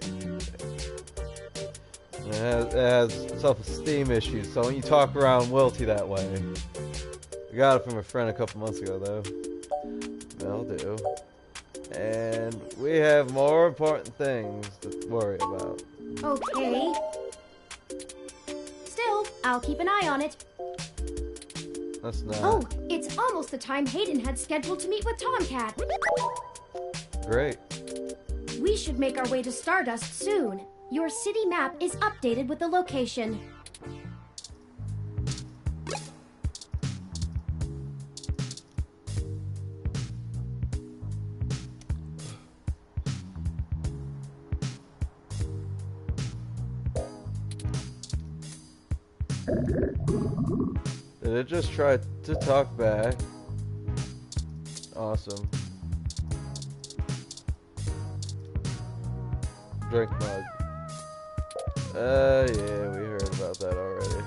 It has self-esteem issues, so when you talk around Wilty that way. I got it from a friend a couple months ago, though. That'll do. And we have more important things to worry about. Okay. Still, I'll keep an eye on it. That's not... Oh, it's almost the time Hayden had scheduled to meet with Tomcat. Great. We should make our way to Stardust soon. Your city map is updated with the location. Did it just try to talk back? Awesome. Drink mug. Yeah, we heard about that already.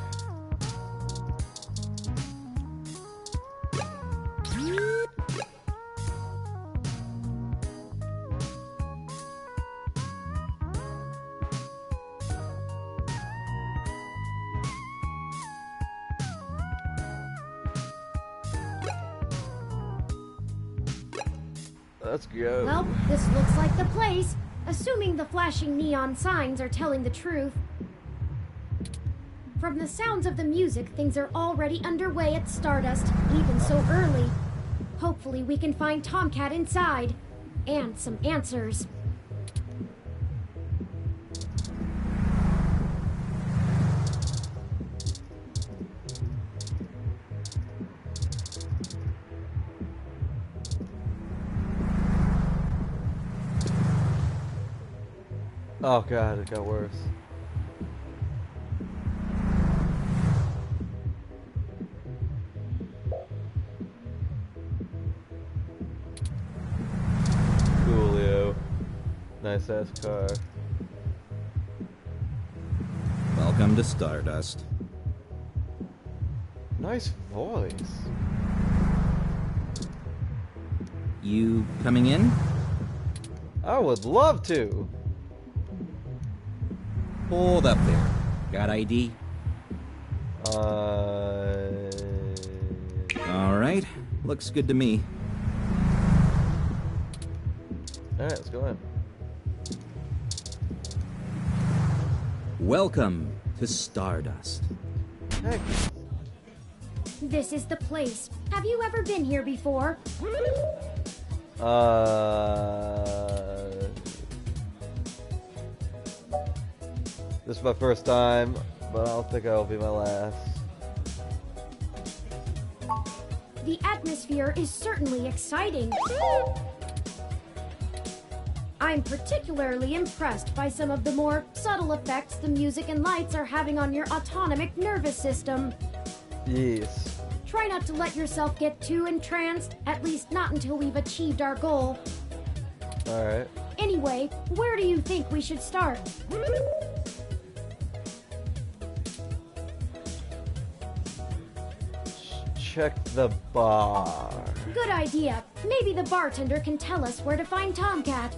Let's go. Well, this looks like the place. Assuming the flashing neon signs are telling the truth. From the sounds of the music, things are already underway at Stardust, even so early. Hopefully we can find Tomcat inside. And some answers. Oh god, it got worse. Coolio. Nice ass car. Welcome to Stardust. Nice voice. You coming in? I would love to. Hold up there. Got ID? Alright. Looks good to me. Alright, let's go in. Welcome to Stardust. Heck. This is the place. Have you ever been here before? This is my first time, but I don't think I'll be my last. The atmosphere is certainly exciting. I'm particularly impressed by some of the more subtle effects the music and lights are having on your autonomic nervous system. Yes. Try not to let yourself get too entranced, at least not until we've achieved our goal. Alright. Anyway, where do you think we should start? Check the bar. Good idea. Maybe the bartender can tell us where to find Tomcat.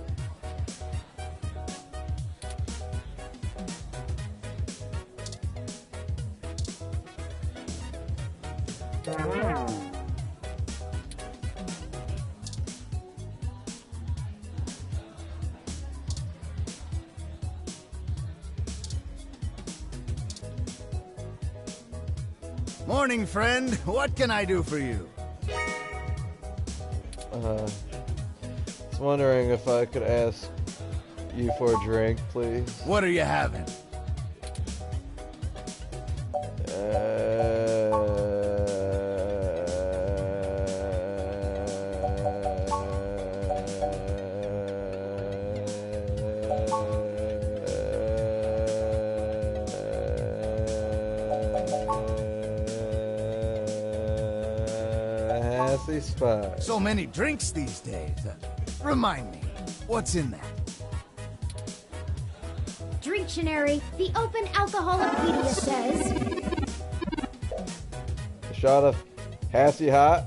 Morning, friend. What can I do for you? Was wondering if I could ask you for a drink, please. What are you having? Spot. So many drinks these days. Remind me, what's in that? Dictionary, the Open Alcoholopedia says... A shot of Hassie Hot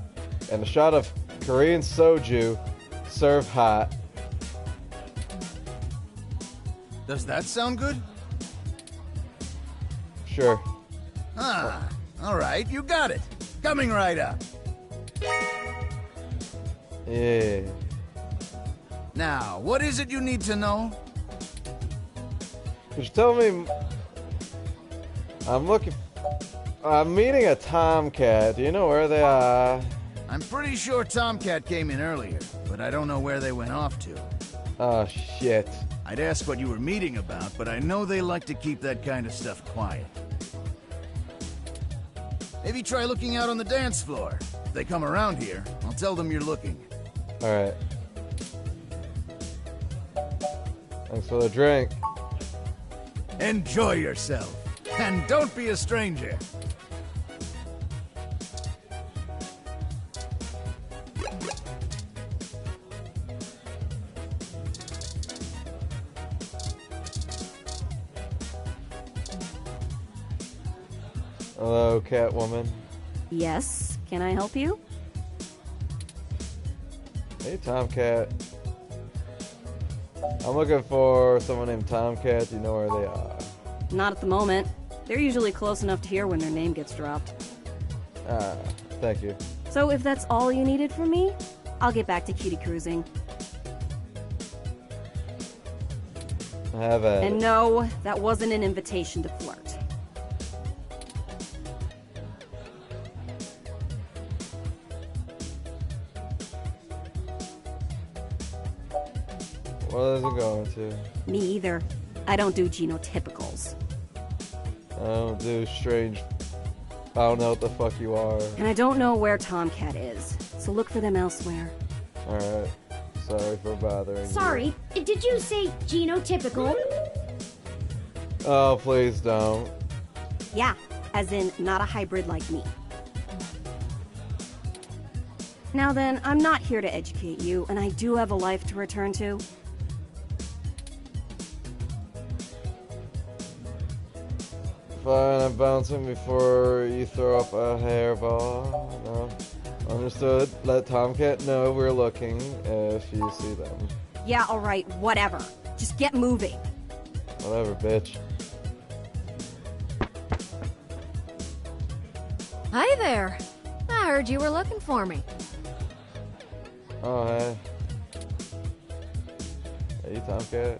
and a shot of Korean soju served hot. Does that sound good? Sure. Ah, all right, you got it. Coming right up. Yeah. Now, what is it you need to know? Could you tell me... I'm meeting a Tomcat. Do you know where they are? I'm pretty sure Tomcat came in earlier, but I don't know where they went off to. Oh, shit. I'd ask what you were meeting about, but I know they like to keep that kind of stuff quiet. Maybe try looking out on the dance floor. If they come around here, I'll tell them you're looking. Alright. Thanks for the drink. Enjoy yourself. And don't be a stranger. Hello, Catwoman. Yes, can I help you? Hey, Tomcat. I'm looking for someone named Tomcat. Do you know where they are? Not at the moment. They're usually close enough to hear when their name gets dropped. Ah, thank you. So if that's all you needed from me, I'll get back to cutie cruising. Have at And it. no, that wasn't an invitation to flirt. What is it going to? Me either. I don't do genotypicals. I don't do strange... I don't know what the fuck you are. And I don't know where Tomcat is, so look for them elsewhere. Alright. Sorry for bothering Sorry, did you say genotypical? you. Oh, please don't. Yeah, as in not a hybrid like me. Now then, I'm not here to educate you, and I do have a life to return to. Fine, I'm bouncing before you throw up a hairball. No. Understood. Let Tomcat know we're looking if you see them. Yeah, alright, whatever. Just get moving. Whatever, bitch. Hi there. I heard you were looking for me. Oh, hey. Hey, Tomcat.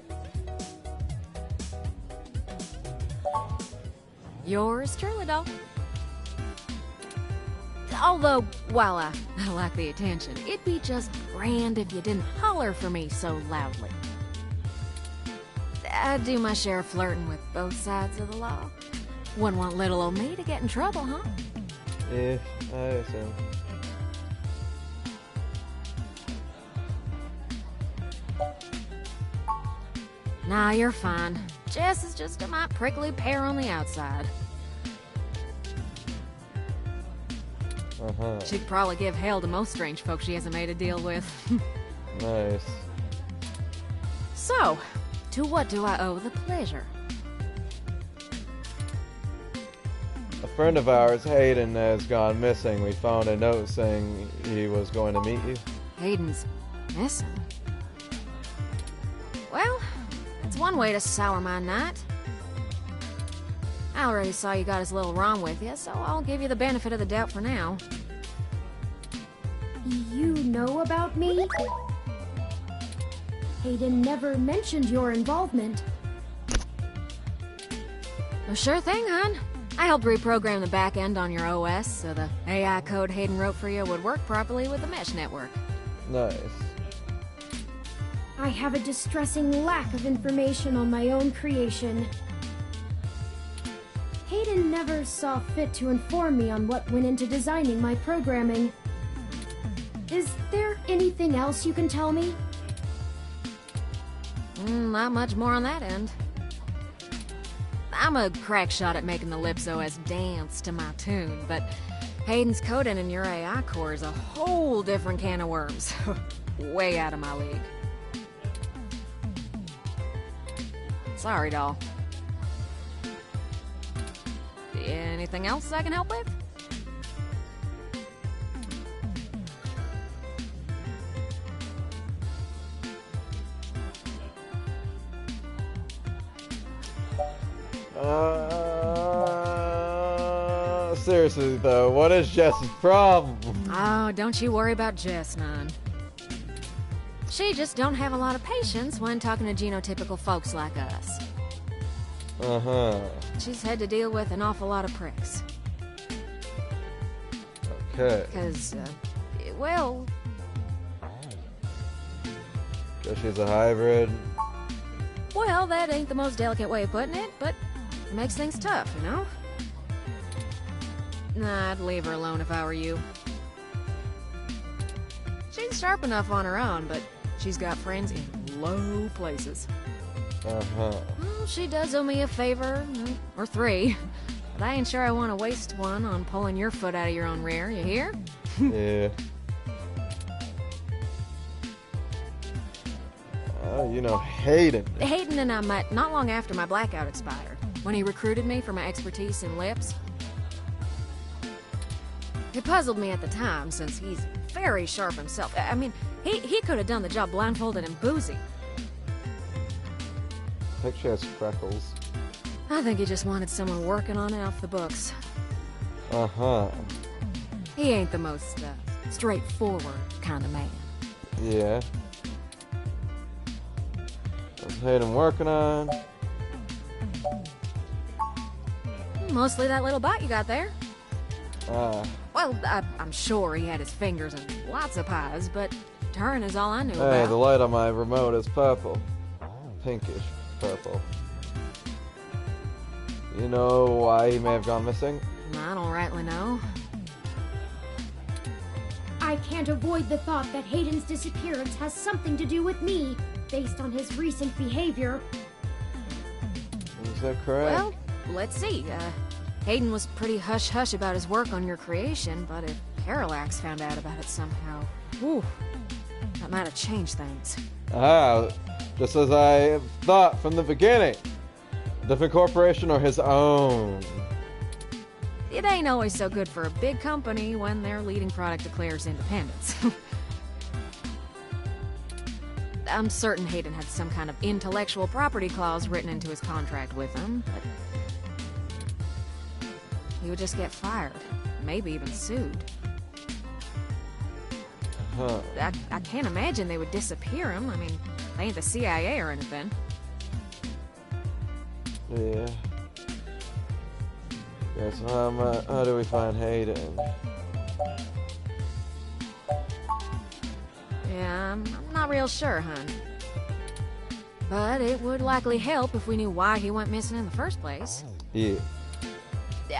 Yours truly, doll. Although, while I like the attention, it'd be just grand if you didn't holler for me so loudly. I do my share of flirting with both sides of the law. Wouldn't want little old me to get in trouble, huh? Yeah, I assume. Nah, you're fine. Jess is just a mite prickly pear on the outside. Uh-huh. She'd probably give hell to most strange folk she hasn't made a deal with. Nice. So, to what do I owe the pleasure? A friend of ours, Hayden, has gone missing. We found a note saying he was going to meet you. Hayden's missing. Well, that's one way to sour my night. I already saw you got his little ROM with you, so I'll give you the benefit of the doubt for now. You know about me? Hayden never mentioned your involvement. Well, sure thing, hon. I helped reprogram the back end on your OS so the AI code Hayden wrote for you would work properly with the mesh network. Nice. I have a distressing lack of information on my own creation. Hayden never saw fit to inform me on what went into designing my programming. Is there anything else you can tell me? Not much more on that end. I'm a crack shot at making the Lips OS dance to my tune, but Hayden's coding in your AI core is a whole different can of worms. Way out of my league. Sorry, doll. Anything else I can help with? Seriously though, what is Jess's problem? Oh, don't you worry about Jess, none. She just don't have a lot of patience when talking to genotypical folks like us. Uh-huh. She's had to deal with an awful lot of pricks. Okay. Because, well... Guess she's a hybrid. Well, that ain't the most delicate way of putting it, but it makes things tough, you know? Nah, I'd leave her alone if I were you. She's sharp enough on her own, but she's got friends in low places. Uh-huh. Well, she does owe me a favor, or 3, but I ain't sure I want to waste one on pulling your foot out of your own rear, you hear? Yeah. You know, Hayden. Hayden and I met not long after my blackout expired, when he recruited me for my expertise in lips. It puzzled me at the time, since he's very sharp himself. I mean, he could have done the job blindfolded and boozy. I think she has freckles. I think he just wanted someone working on it off the books. Uh-huh. He ain't the most straightforward kind of man. Yeah. What's Hayden working on? Mostly that little bot you got there. Well, I'm sure he had his fingers in lots of pies, but Turing is all I knew hey, about. the light on my remote is purple. Pinkish purple. You know why he may have gone missing? I don't rightly know. I can't avoid the thought that Hayden's disappearance has something to do with me, based on his recent behavior. Is that correct? Well, let's see. Hayden was pretty hush-hush about his work on your creation, but if Parallax found out about it somehow, whew, that might have changed things. Just as I thought from the beginning. Different corporation or his own? It ain't always so good for a big company when their leading product declares independence. I'm certain Hayden had some kind of intellectual property clause written into his contract with him, but he would just get fired, maybe even sued. Huh. I can't imagine they would disappear him. I mean, they ain't the CIA or anything. Yeah. Yeah, so how do we find Hayden? Yeah, I'm not real sure, hun. But it would likely help if we knew why he went missing in the first place. Yeah.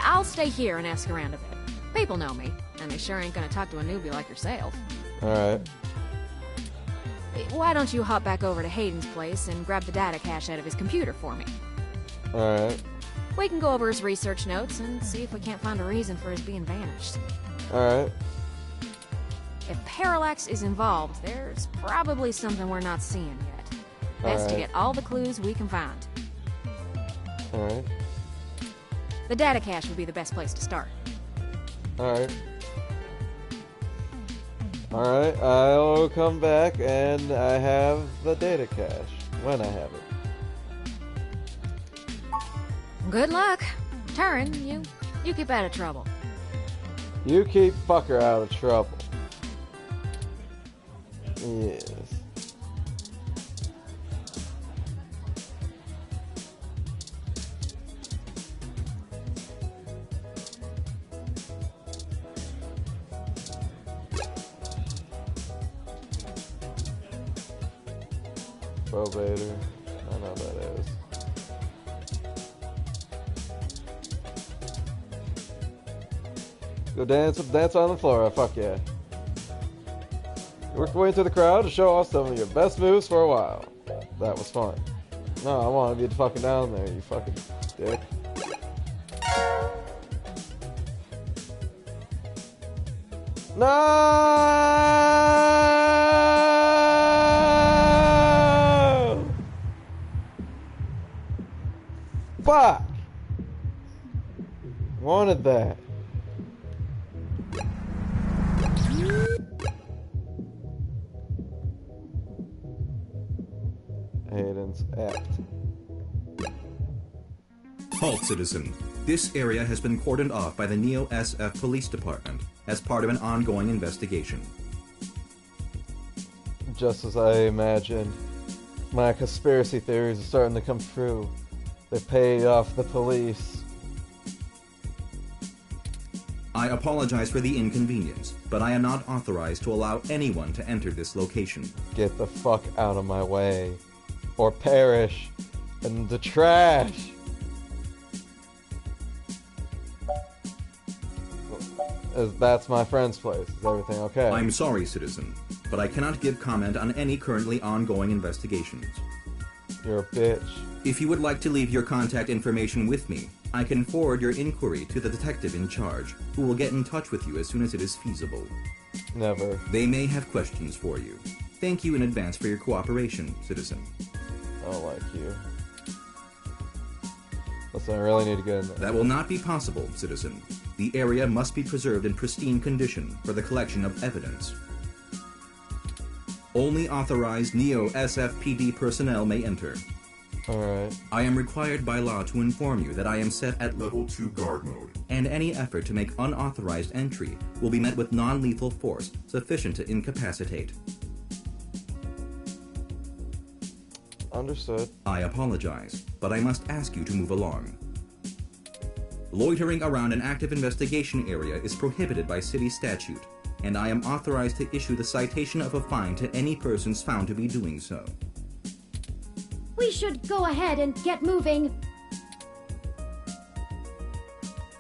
I'll stay here and ask around a bit. People know me, and they sure ain't gonna talk to a newbie like yourself. Alright. Why don't you hop back over to Hayden's place and grab the data cache out of his computer for me? Alright. We can go over his research notes and see if we can't find a reason for his being vanished. Alright. If Parallax is involved, there's probably something we're not seeing yet. Best to get all the clues we can find. Alright. The data cache would be the best place to start. Alright. Alright, I'll come back and I have the data cache. When I have it. Good luck. Turing, you keep out of trouble. You keep fucker out of trouble. Yes. Probator. I know that is. Go dance on the floor. Fuck yeah. You worked your way into the crowd to show off some of your best moves for a while. That was fun. No, I want to be fucking down there, you fucking dick. No! Fuck! Wanted that. Hayden's apt. Halt, citizen. This area has been cordoned off by the Neo SF Police Department as part of an ongoing investigation. Just as I imagined. My conspiracy theories are starting to come true. They paid off the police. I apologize for the inconvenience, but I am not authorized to allow anyone to enter this location. Get the fuck out of my way. Or perish in the trash. That's my friend's place. Is everything okay? I'm sorry, citizen, but I cannot give comment on any currently ongoing investigations. You're a bitch. If you would like to leave your contact information with me, I can forward your inquiry to the detective in charge, who will get in touch with you as soon as it is feasible. Never. They may have questions for you. Thank you in advance for your cooperation, citizen. I don't like you. Listen, I really need to get in there. That will not be possible, citizen. The area must be preserved in pristine condition for the collection of evidence. Only authorized Neo SFPD personnel may enter. Alright. I am required by law to inform you that I am set at Level 2 guard mode. And any effort to make unauthorized entry will be met with non-lethal force sufficient to incapacitate. Understood. I apologize, but I must ask you to move along. Loitering around an active investigation area is prohibited by city statute, and I am authorized to issue the citation of a fine to any persons found to be doing so. We should go ahead and get moving.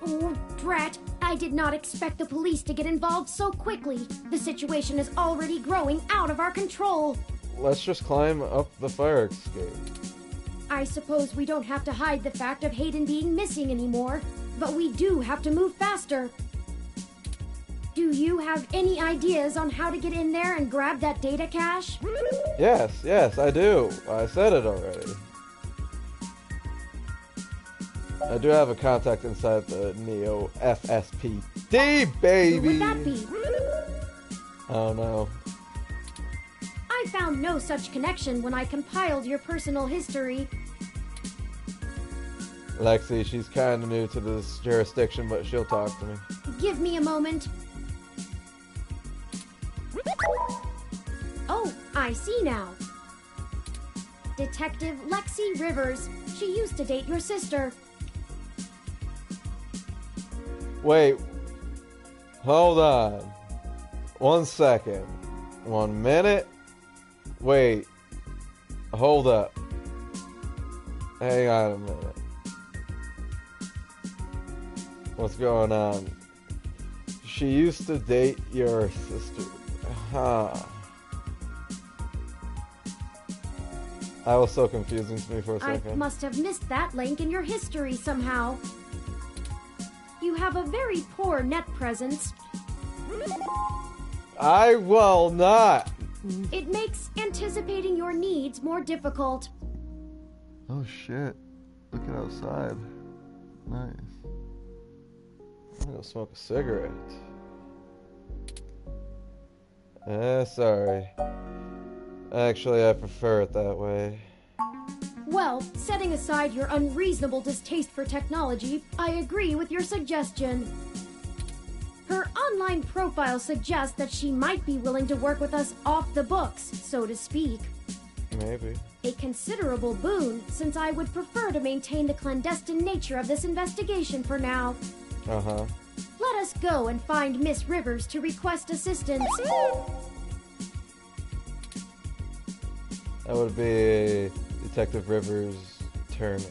Oh, drat. I did not expect the police to get involved so quickly. The situation is already growing out of our control. Let's just climb up the fire escape. I suppose we don't have to hide the fact of Hayden being missing anymore, but we do have to move faster. Do you have any ideas on how to get in there and grab that data cache? Yes, I do. I said it already. I do have a contact inside the Neo FSPD, baby! Who would that be? I don't know. I found no such connection when I compiled your personal history. Lexi, she's kinda new to this jurisdiction, but she'll talk to me. Give me a moment. Oh, I see now. Detective Lexi Rivers. She used to date your sister. Wait. Hold on. 1 second. 1 minute. Wait. Hold up. Hang on a minute. What's going on? She used to date your sister. Huh. That was so confusing to me for a second. I must have missed that link in your history somehow. You have a very poor net presence. I will not. It makes anticipating your needs more difficult. Oh shit. Look at outside. Nice. I'm gonna smoke a cigarette. Sorry. Actually, I prefer it that way. Well, setting aside your unreasonable distaste for technology, I agree with your suggestion. Her online profile suggests that she might be willing to work with us off the books, so to speak. Maybe. A considerable boon, since I would prefer to maintain the clandestine nature of this investigation for now. Uh-huh. Let us go and find Miss Rivers to request assistance. That would be Detective Rivers Turner.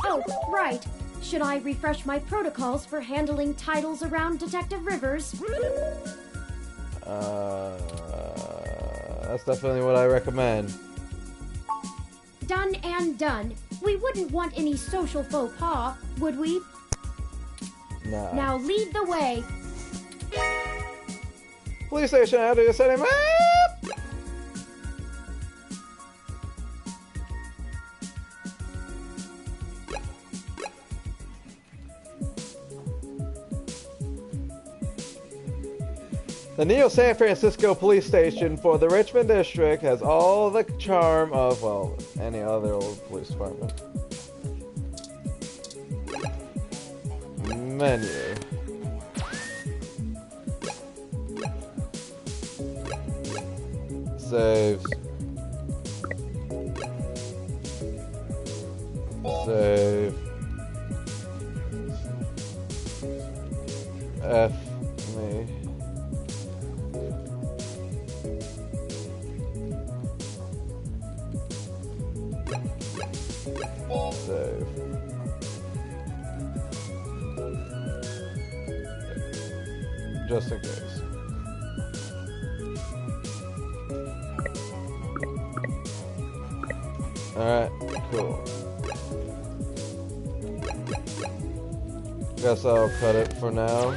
Oh, right. Should I refresh my protocols for handling titles around Detective Rivers? That's definitely what I recommend. Done and done. We wouldn't want any social faux pas, would we? No. Now lead the way. Police station, how do you set him up? The Neo San Francisco Police Station for the Richmond District has all the charm of, well, any other old police department. Menu. Saves. Save. F me. Save. Just in case. Alright, cool. Guess I'll cut it for now.